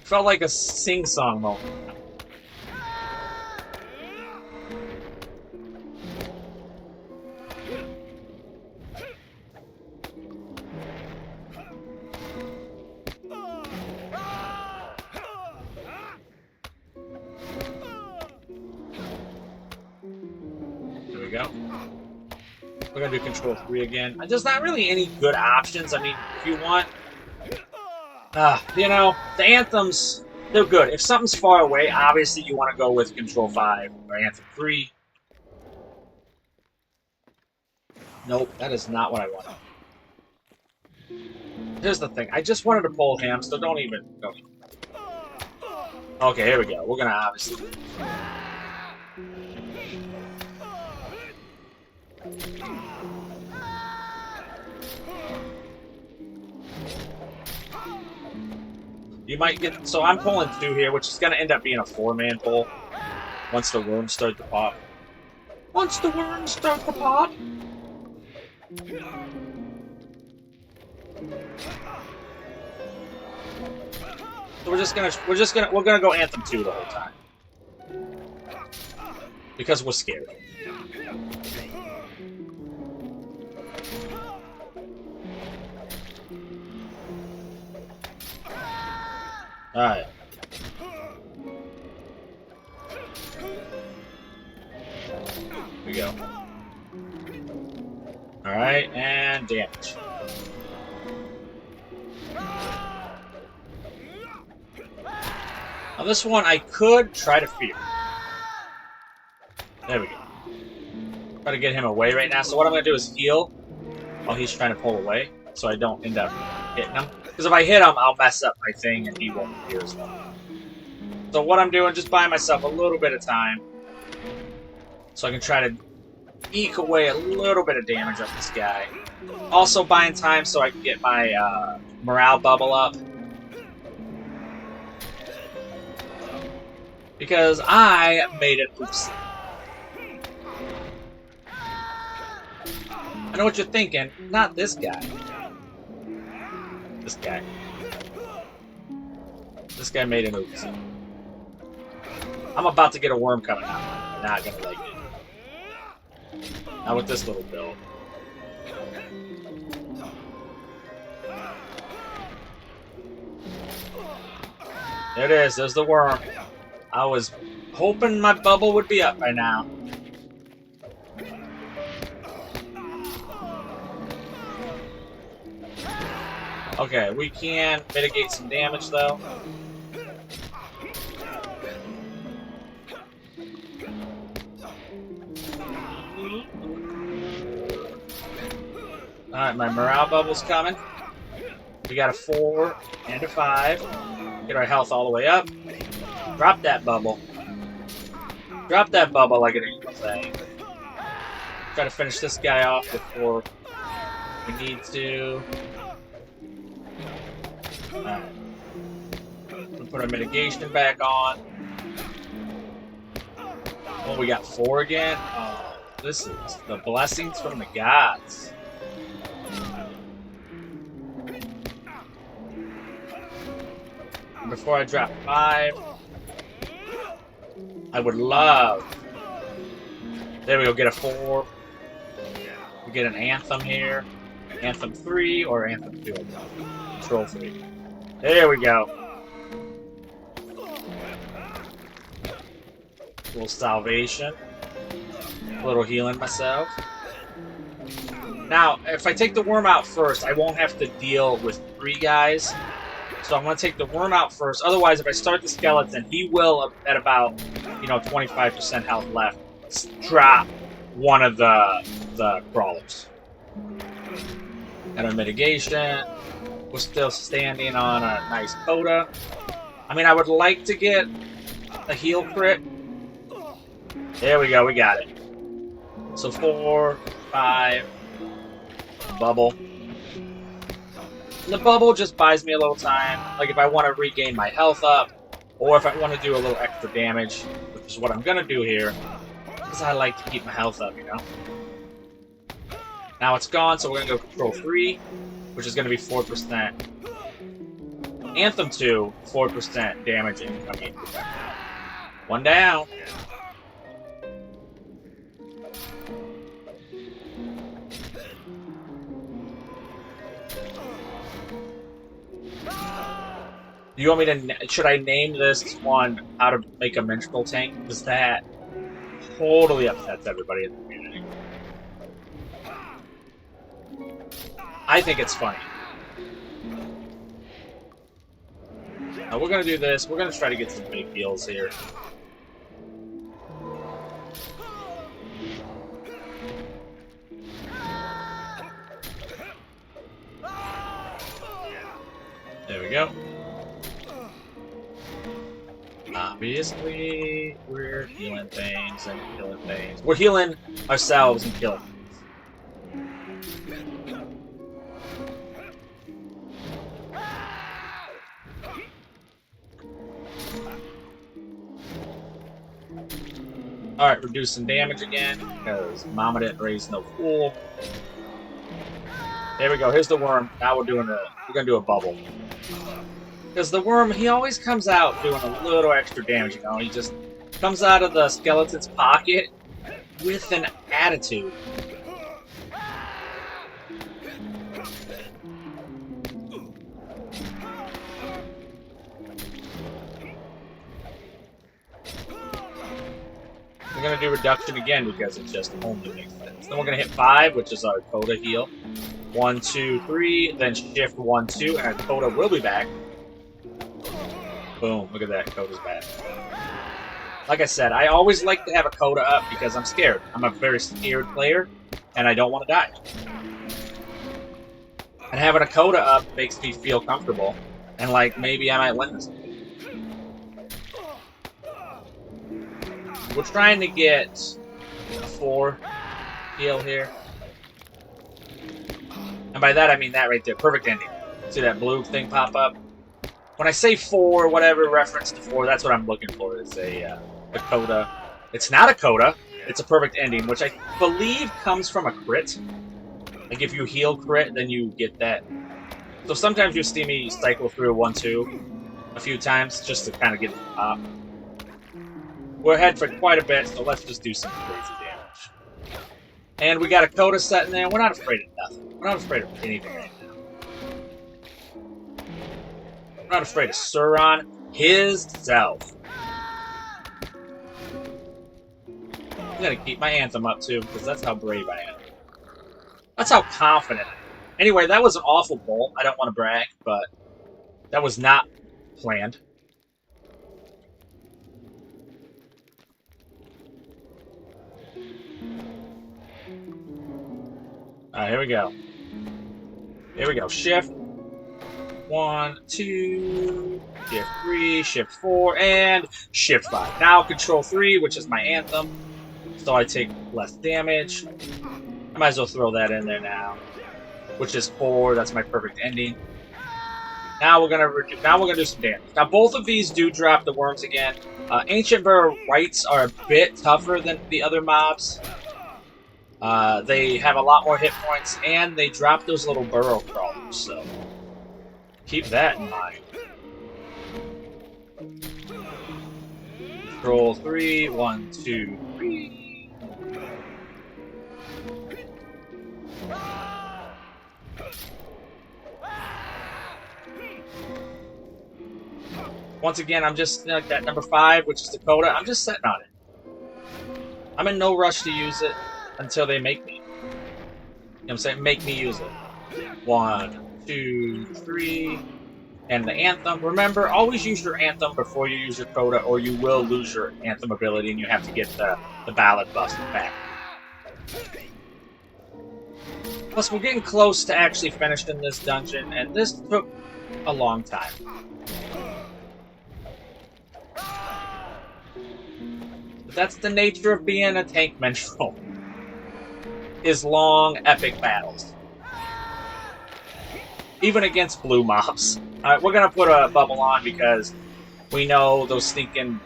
Felt like a sing-song moment. Go. We're gonna do Control 3 again. There's not really any good options. I mean, if you want, you know, the anthems, they're good. If something's far away, obviously you want to go with Control 5 or Anthem 3. Nope, that is not what I wanted. Here's the thing. I just wanted to pull him, so don't even. Okay, here we go. We're gonna obviously. You might get... So I'm pulling 2 here, which is going to end up being a 4-man pull. Once the worms start to pop. Once the worms start to pop! So we're gonna go Anthem 2 the whole time. Because we're scared. Alright. Here we go. Alright, and damage. Now this one I could try to fear. There we go. Try to get him away right now. So what I'm going to do is heal while he's trying to pull away, so I don't end up hitting him. Because if I hit him, I'll mess up my thing and he won't appear as well. So what I'm doing, just buying myself a little bit of time. So I can try to eke away a little bit of damage on this guy. Also buying time so I can get my morale bubble up. Because I made an oopsie. I know what you're thinking. Not this guy. This guy. This guy made an oopsie. I'm about to get a worm coming out. Not gonna like it. Not with this little build. There it is. There's the worm. I was hoping my bubble would be up by now. Okay, we can mitigate some damage though. Alright, my morale bubble's coming. We got a 4 and a 5. Get our health all the way up. Drop that bubble. Drop that bubble like an angel thing. Try to finish this guy off before we need to. Alright. We'll put our mitigation back on. Oh, we got 4 again? Oh, this is the blessings from the gods. And before I drop 5, I would love. There we go, get a 4. We get an Anthem here. Anthem 3 or Anthem 2. Control 3. There we go. A little salvation. A little healing myself. Now, if I take the worm out first, I won't have to deal with 3 guys. So I'm going to take the worm out first. Otherwise, if I start the skeleton, he will, at about, 25% health left, drop one of the crawlers. And our mitigation. We're still standing on a nice coda. I mean, I would like to get a heal crit. There we go, we got it. So 4, 5, bubble. And the bubble just buys me a little time. Like if I want to regain my health up, or if I want to do a little extra damage, which is what I'm going to do here, because I like to keep my health up, Now it's gone, so we're going to go control 3, which is going to be 4%. Anthem 2, 4% damage incoming. 1 down. Do you want me to? Should I name this one how to make a minstrel tank? Because that totally upsets everybody in the community. I think it's funny. Now we're gonna do this. We're gonna try to get some big heals here. There we go. Obviously, we're healing things and killing things. We're healing ourselves and killing things. Alright, reducing damage again, because Mama didn't raise no fool. There we go, here's the worm. Now we're gonna do a bubble. Because the worm, he always comes out doing a little extra damage, He just comes out of the skeleton's pocket with an attitude. We're going to do reduction again because it just only makes sense. Then we're going to hit 5, which is our coda heal. 1, 2, 3, then shift 1, 2, and our coda will be back. Boom, look at that, coda's back. Like I said, I always like to have a coda up because I'm scared. I'm a very scared player, and I don't want to die. And having a coda up makes me feel comfortable, and like, maybe I might win this. We're trying to get 4 heal here. And by that, I mean that right there. Perfect ending. See that blue thing pop up? When I say 4, whatever reference to 4, that's what I'm looking for. It's a coda. It's not a coda. It's a perfect ending, which I believe comes from a crit. Like, if you heal crit, then you get that. So sometimes you see me cycle through 1-2 a few times just to kind of get the pop. We're ahead for quite a bit, so let's just do some crazy damage. And we got a coda set in there. We're not afraid of nothing. We're not afraid of anything right now. We're not afraid of Sauron himself. I'm gonna keep my anthem up too, because that's how brave I am. That's how confident I am. Anyway, that was an awful bolt. I don't want to brag, but that was not planned. Alright, here we go. Here we go. Shift. 1, 2, Shift 3, Shift 4, and Shift 5. Now Control 3, which is my anthem, so I take less damage. I might as well throw that in there now. Which is 4, that's my perfect ending. Now we're gonna do some damage. Now both of these do drop the worms again. Ancient Burrow Wights are a bit tougher than the other mobs. They have a lot more hit points, and they drop those little burrow crawlers, so keep that in mind. Control 3, 1, 2, 3. Once again, I'm just like that number 5, which is the coda. I'm just sitting on it. I'm in no rush to use it until they make me. You know what I'm saying? Make me use it. 1, 2, 3. And the anthem. Remember, always use your anthem before you use your coda, or you will lose your anthem ability and you have to get the ballad buff back. Plus, we're getting close to actually finishing this dungeon, and this took a long time. But that's the nature of being a tank minstrel. Is long, epic battles. Even against blue mobs. Alright, we're gonna put a bubble on because we know those stinking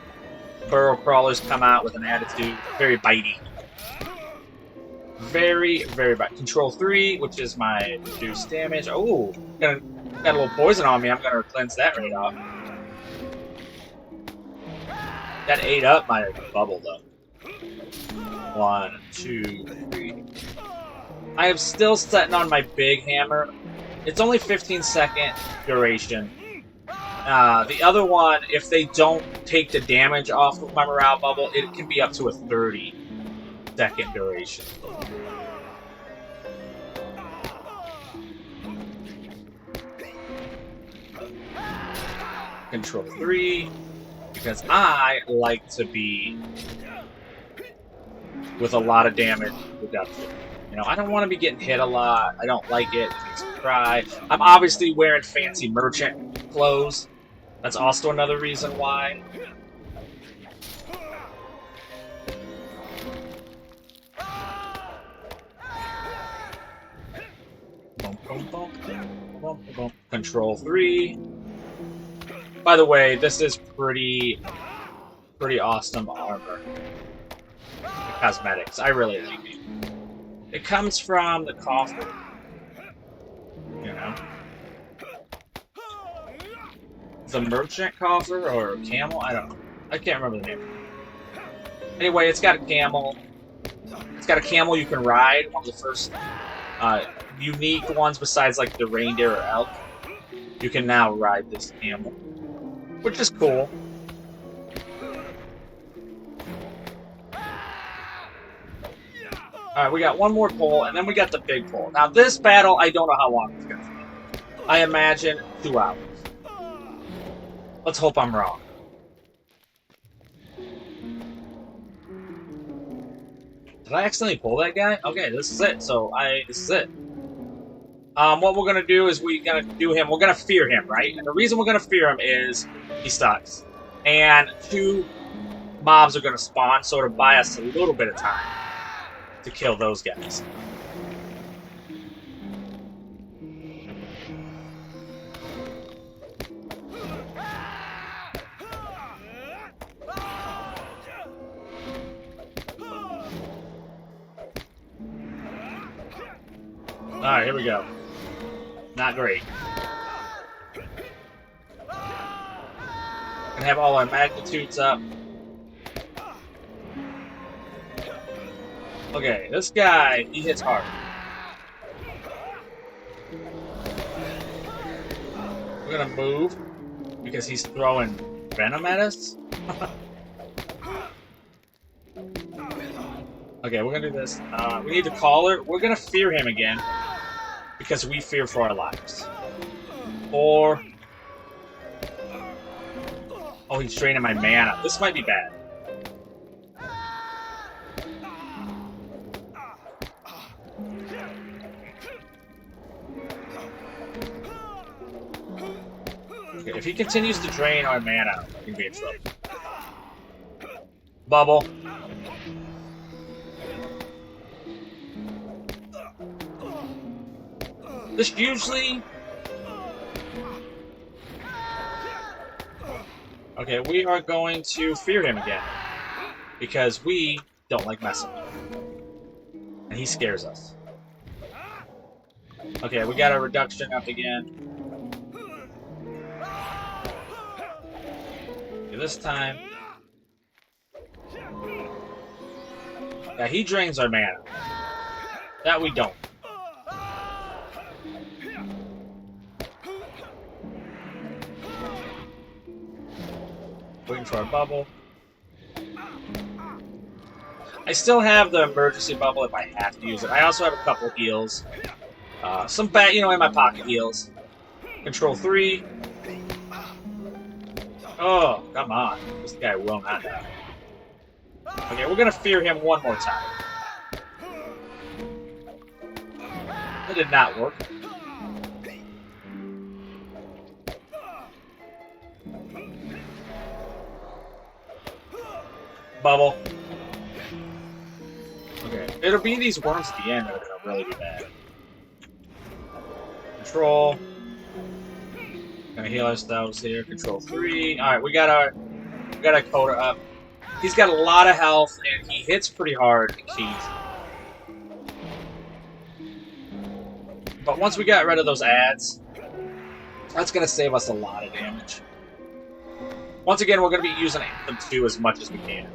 burrow crawlers come out with an attitude. Very bitey. Very, very bitey. Control 3, which is my reduced damage. Oh, got a little poison on me. I'm gonna cleanse that right off. That ate up my bubble, though. 1, 2, 3. I am still setting on my big hammer. It's only 15-second duration. The other one, if they don't take the damage off of my morale bubble, it can be up to a 30-second duration. Control 3. Because I like to be with a lot of damage reduction. You know, I don't want to be getting hit a lot. I don't like it. It makes me cry. I'm obviously wearing fancy merchant clothes. That's also another reason why. Control 3. By the way, this is pretty awesome armor. The cosmetics, I really like it. It comes from the coffer. You know? The merchant coffer or camel? I don't know. I can't remember the name. Anyway, it's got a camel. It's got a camel you can ride. One of the first unique ones besides like the reindeer or elk. You can now ride this camel. Which is cool. Alright, we got one more pole, and then we got the big pole. Now, this battle, I don't know how long it's going to take. I imagine 2 hours. Let's hope I'm wrong. Did I accidentally pull that guy? Okay, this is it. This is it. What we're going to do is we're going to fear him, right? And the reason we're going to fear him is he sucks. And 2 mobs are going to spawn, so it'll buy us a little bit of time. to kill those guys. Alright, here we go. Not great. Gonna have all our magnitudes up. Okay, this guy, he hits hard. We're gonna move because he's throwing venom at us. Okay, we're gonna do this. We need to call her. We're gonna fear him again because we fear for our lives. Or oh, he's draining my mana. This might be bad. Okay, if he continues to drain our mana, we can be in trouble. Bubble. This usually... Okay, we are going to fear him again. Because we don't like messing with him. And he scares us. Okay, we got our reduction up again. Okay, this time... Yeah, he drains our mana. That we don't. Waiting for our bubble. I still have the emergency bubble if I have to use it. I also have a couple heals. Some bad, you know, in my pocket heals. Control 3. Oh, come on. This guy will not die. Okay, we're gonna fear him one more time. That did not work. Bubble. Okay, it'll be these worms at the end that are gonna really be bad. Control. Gonna heal ourselves here. Control 3. Alright, we got our Coda up. He's got a lot of health and he hits pretty hard occasionally. But once we got rid of those ads, that's gonna save us a lot of damage. Once again, we're gonna be using Anthem 2 as much as we can.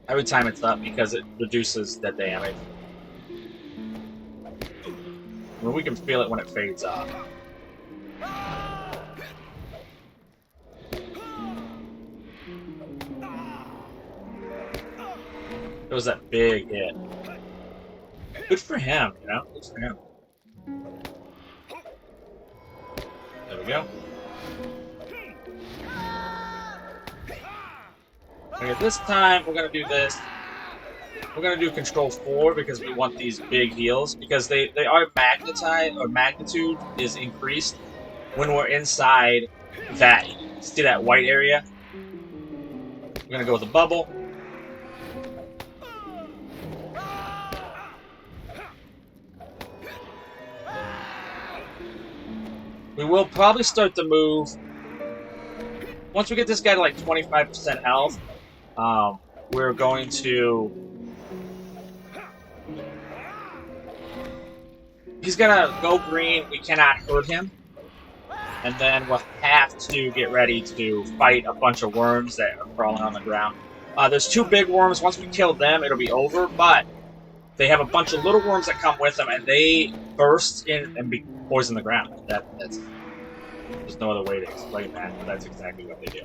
Every time it's up because it reduces the damage. Well, we can feel it when it fades off. It was that big hit. Good for him, you know? Good for him. There we go. Okay, this time we're gonna do this. We're gonna do Control 4 because we want these big heals because they are magnetized or magnitude is increased when we're inside that. See that white area? We're gonna go with a bubble. We will probably start to move. Once we get this guy to like 25% health, we're going to... He's gonna go green, we cannot hurt him. And then we'll have to get ready to fight a bunch of worms that are crawling on the ground. There's 2 big worms, once we kill them, it'll be over, but they have a bunch of little worms that come with them, and they burst in and poison the ground. That's there's no other way to explain that, but that's exactly what they do.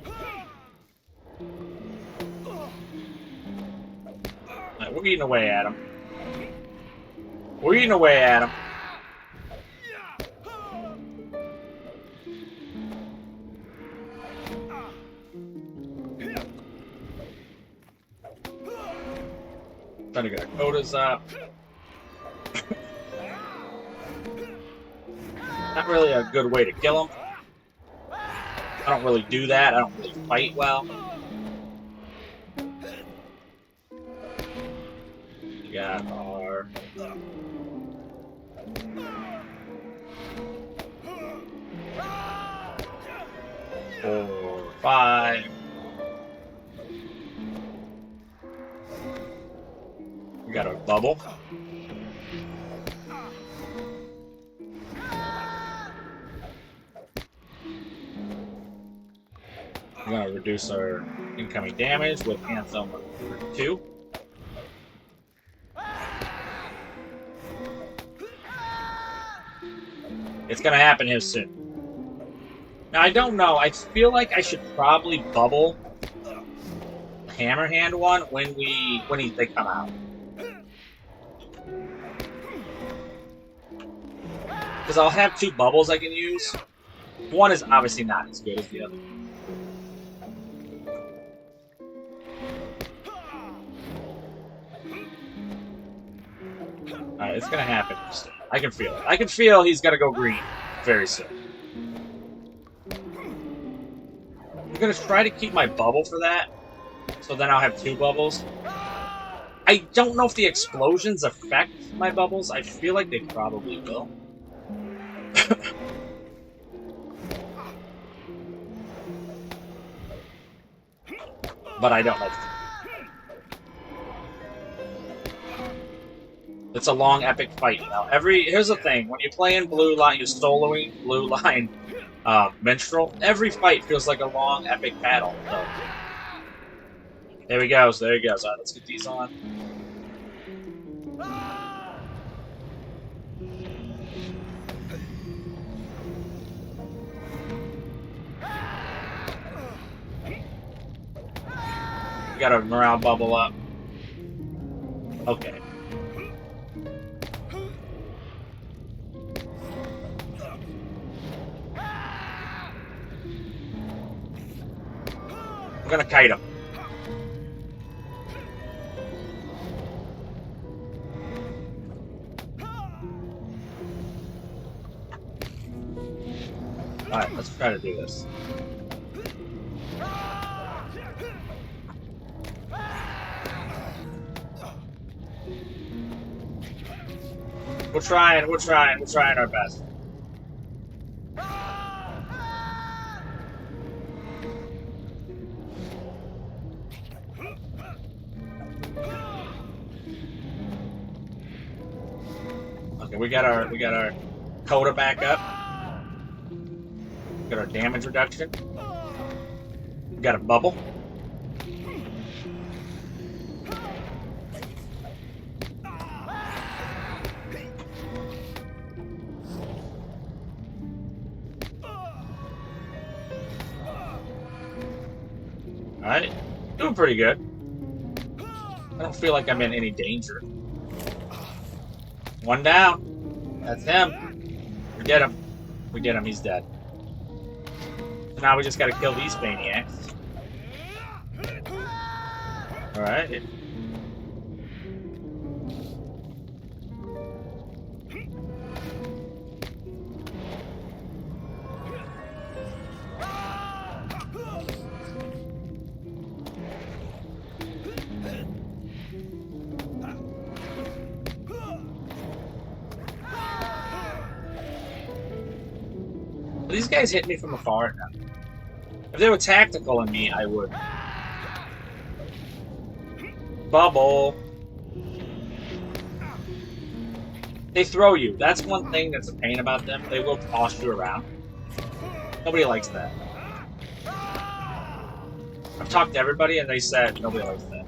Right, we're eating away at him. We're eating away at him. Trying to get our quotas up. Not really a good way to kill him. I don't really do that. I don't really fight well. got our 4, 5. We got our bubble. We're going to reduce our incoming damage with Anthem 2. It's going to happen here soon. Now, I don't know. I feel like I should probably bubble the Hammer Hand one when they come out. Because I'll have 2 bubbles I can use. One is obviously not as good as the other. Alright, it's gonna happen. I can feel it. I can feel he's gonna go green very soon. I'm gonna try to keep my bubble for that, so then I'll have 2 bubbles. I don't know if the explosions affect my bubbles. I feel like they probably will. But I don't know. It's a long, epic fight, you know. Here's the thing: when you play in blue line, you soloing blue line minstrel. Every fight feels like a long, epic battle. So. There he goes. There he goes. All right, let's get these on. We got a morale bubble up. Okay. I'm gonna kite him. Alright, let's try to do this. We're trying our best. Okay, we got our coda back up. We got our damage reduction. We got a bubble. Alright, doing pretty good. I don't feel like I'm in any danger. One down. That's him. We did him. We did him. He's dead. So now we just gotta kill these maniacs. Alright. These guys hit me from afar now. If they were tactical in me, I would. Bubble. They throw you. That's one thing that's a pain about them. They will toss you around. Nobody likes that. I've talked to everybody and they said nobody likes that.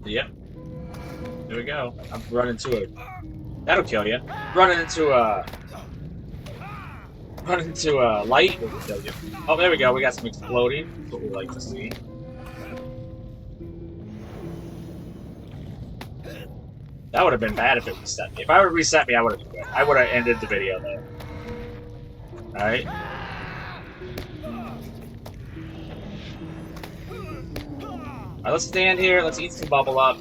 Yep. There we go. I'm running into a... That'll kill you. Running into a light will kill you. Oh, there we go. We got some exploding. That's what we like to see. That would have been bad if it reset me. If I would reset me, I would have ended the video there. Alright. Alright, let's stand here. Let's eat some bubble up.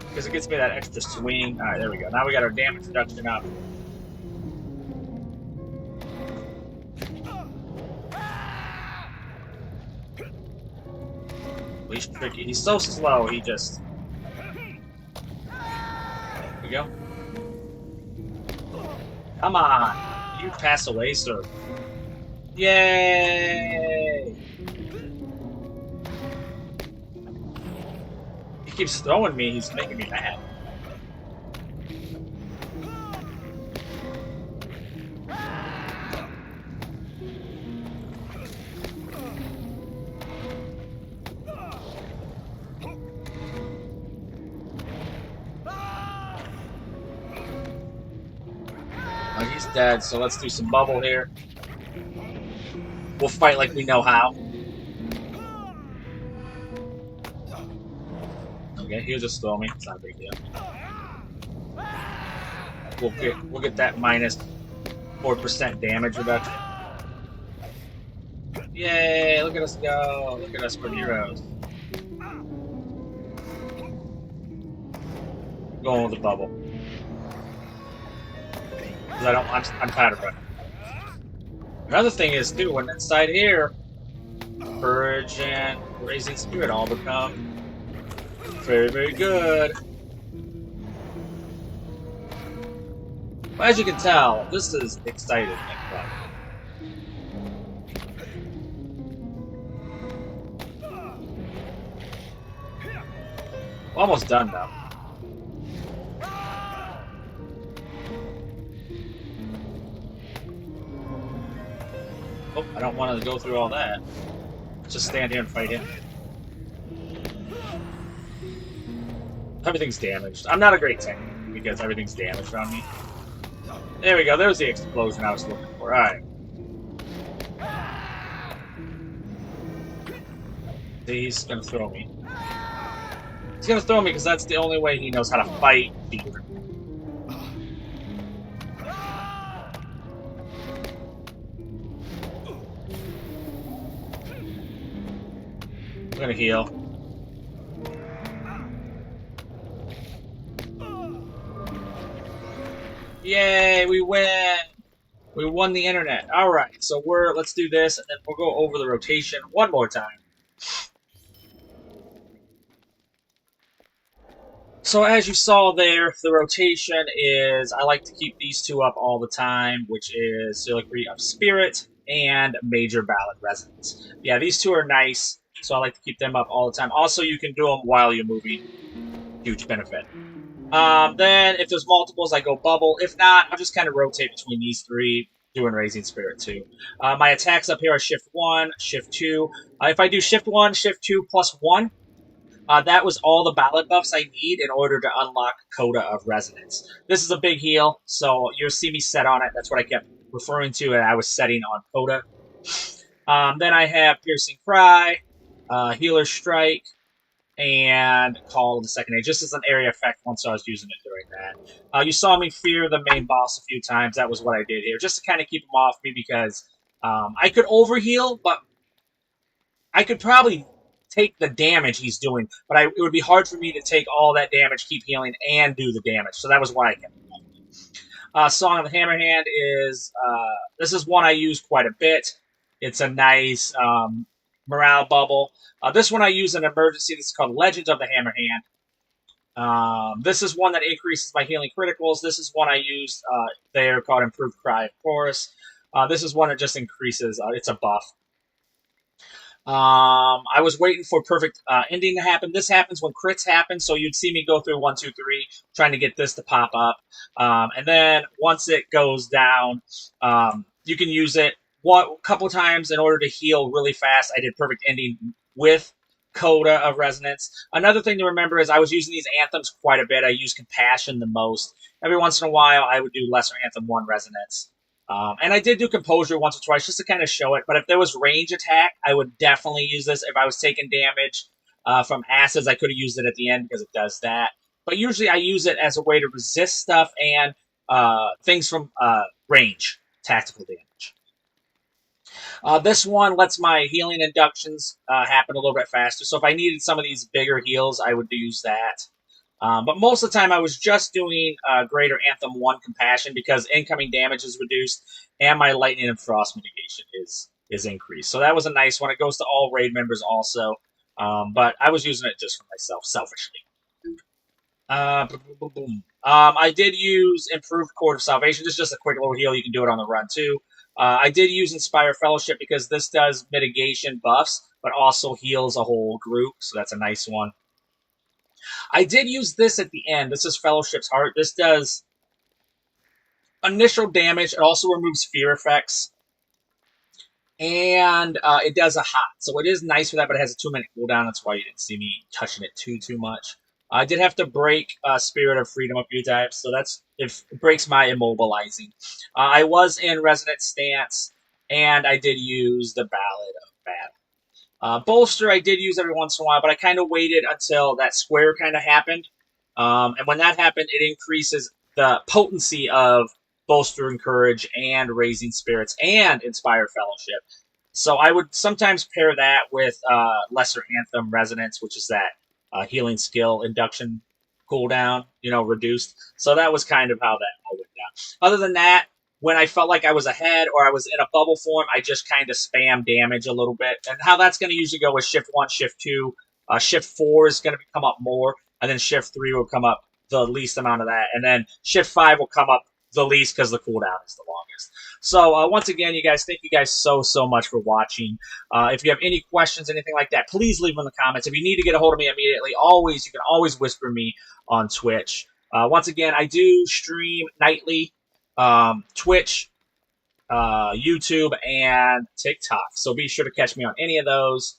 Because it gets me that extra swing. Alright, there we go. Now we got our damage reduction up. He's tricky. He's so slow, he just... There we go. Come on! You pass away, sir. Yay! He keeps throwing me, he's making me mad. Oh, he's dead, so let's do some bubble here. We'll fight like we know how. Okay, he'll just throw me. It's not a big deal. We'll get that minus 4% damage reduction. Yay! Look at us go! Look at us for heroes. Going with the bubble. Because I'm tired of running. Another thing is too, when inside here, Courage and Raising Spirit all become very, very good. Well, as you can tell, this is exciting and fun. Almost done now. Oh, I don't want to go through all that. Just stand here and fight him. Everything's damaged. I'm not a great tank because everything's damaged around me. There we go. There's the explosion I was looking for. Alright. He's gonna throw me. He's gonna throw me because that's the only way he knows how to fight Fever. I'm gonna heal. Yay, we win! We won the internet. Alright, so let's do this, and then we'll go over the rotation one more time. So as you saw there, the rotation is, I like to keep these two up all the time, which is Filigree of Spirit and Major Ballad Resonance. Yeah, these two are nice, so I like to keep them up all the time. Also, you can do them while you're moving. Huge benefit. Then, if there's multiples, I go Bubble. If not, I'll just kind of rotate between these three, doing Raising Spirit too. My attacks up here are Shift 1, Shift 2. If I do Shift 1, Shift 2, plus 1, that was all the ballad buffs I need in order to unlock Coda of Resonance. This is a big heal, so you'll see me set on it. That's what I kept referring to, and I was setting on Coda. Then I have Piercing Cry, Healer Strike, and Call of the Second Age. Just as an area effect once I was using it during that. You saw me fear the main boss a few times. That was what I did here, just to kind of keep him off me because I could overheal, but I could probably take the damage he's doing, but it would be hard for me to take all that damage, keep healing, and do the damage. So that was why I kept it. Song of the Hammerhand is, this is one I use quite a bit. It's a nice morale bubble. This one I use in emergency. This is called Legends of the Hammerhand. This is one that increases my healing criticals. This is one I use there called Improved Cry, of course. This is one that just increases. It's a buff. I was waiting for perfect ending to happen. This happens when crits happen, so you'd see me go through 1, 2, 3, trying to get this to pop up. And then once it goes down, you can use it a couple times in order to heal really fast. I did perfect ending with Coda of Resonance. Another thing to remember is I was using these anthems quite a bit. I use Compassion the most. Every once in a while, I would do Lesser Anthem 1 Resonance. And I did do Composure once or twice just to kind of show it. But if there was range attack, I would definitely use this if I was taking damage. from acids. I could have used it at the end because it does that. But usually I use it as a way to resist stuff and things from range, tactical damage. This one lets my healing inductions happen a little bit faster. So if I needed some of these bigger heals, I would use that. But most of the time, I was just doing Greater Anthem 1 Compassion because incoming damage is reduced and my Lightning and Frost mitigation is increased. So that was a nice one. It goes to all raid members also. But I was using it just for myself, selfishly. I did use Improved Cord of Salvation. This is just a quick little heal. You can do it on the run, too. I did use Inspire Fellowship because this does mitigation buffs, but also heals a whole group, so that's a nice one. I did use this at the end. This is Fellowship's Heart. This does initial damage. It also removes fear effects. And it does a hot. So it is nice for that, but it has a 2-minute cooldown. That's why you didn't see me touching it too much. I did have to break Spirit of Freedom a few times, so it breaks my immobilizing. I was in Resonant Stance, and I did use the Ballad of Battle. Bolster I did use every once in a while, but I kind of waited until that square kind of happened. And when that happened, it increases the potency of Bolster Encourage and Raising Spirits and Inspire Fellowship. So I would sometimes pair that with Lesser Anthem Resonance, which is that healing skill induction cooldown, reduced. So that was kind of how that all went down. Other than that, when I felt like I was ahead or I was in a bubble form, I just kind of spam damage a little bit. And how that's going to usually go is Shift 1, Shift 2. Shift 4 is going to come up more, and then Shift 3 will come up the least amount of that. And then Shift 5 will come up the least because the cooldown is the longest. So once again, you guys, thank you guys so much for watching. If you have any questions, anything like that, please leave them in the comments. If you need to get a hold of me immediately, you can always whisper me on Twitch. Once again, I do stream nightly, Twitch, YouTube, and TikTok. So be sure to catch me on any of those.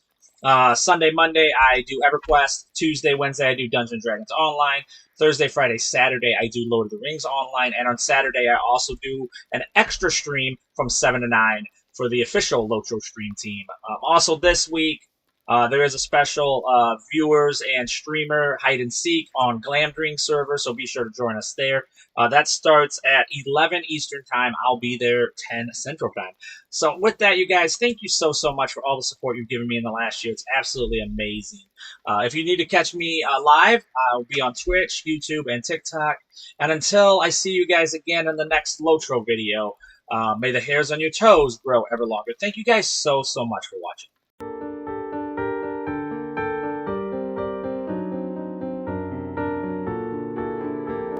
Sunday, Monday, I do EverQuest. Tuesday, Wednesday, I do Dungeons & Dragons Online. Thursday, Friday, Saturday, I do Lord of the Rings Online. And on Saturday, I also do an extra stream from 7 to 9 for the official LOTRO stream team. Also this week, there is a special viewers and streamer hide and seek on Glamdring server, so be sure to join us there. That starts at 11 Eastern Time. I'll be there 10 Central Time. So with that, you guys, thank you so much for all the support you've given me in the last year. It's absolutely amazing. If you need to catch me live, I'll be on Twitch, YouTube, and TikTok. And until I see you guys again in the next LOTRO video, may the hairs on your toes grow ever longer. Thank you guys so much for watching.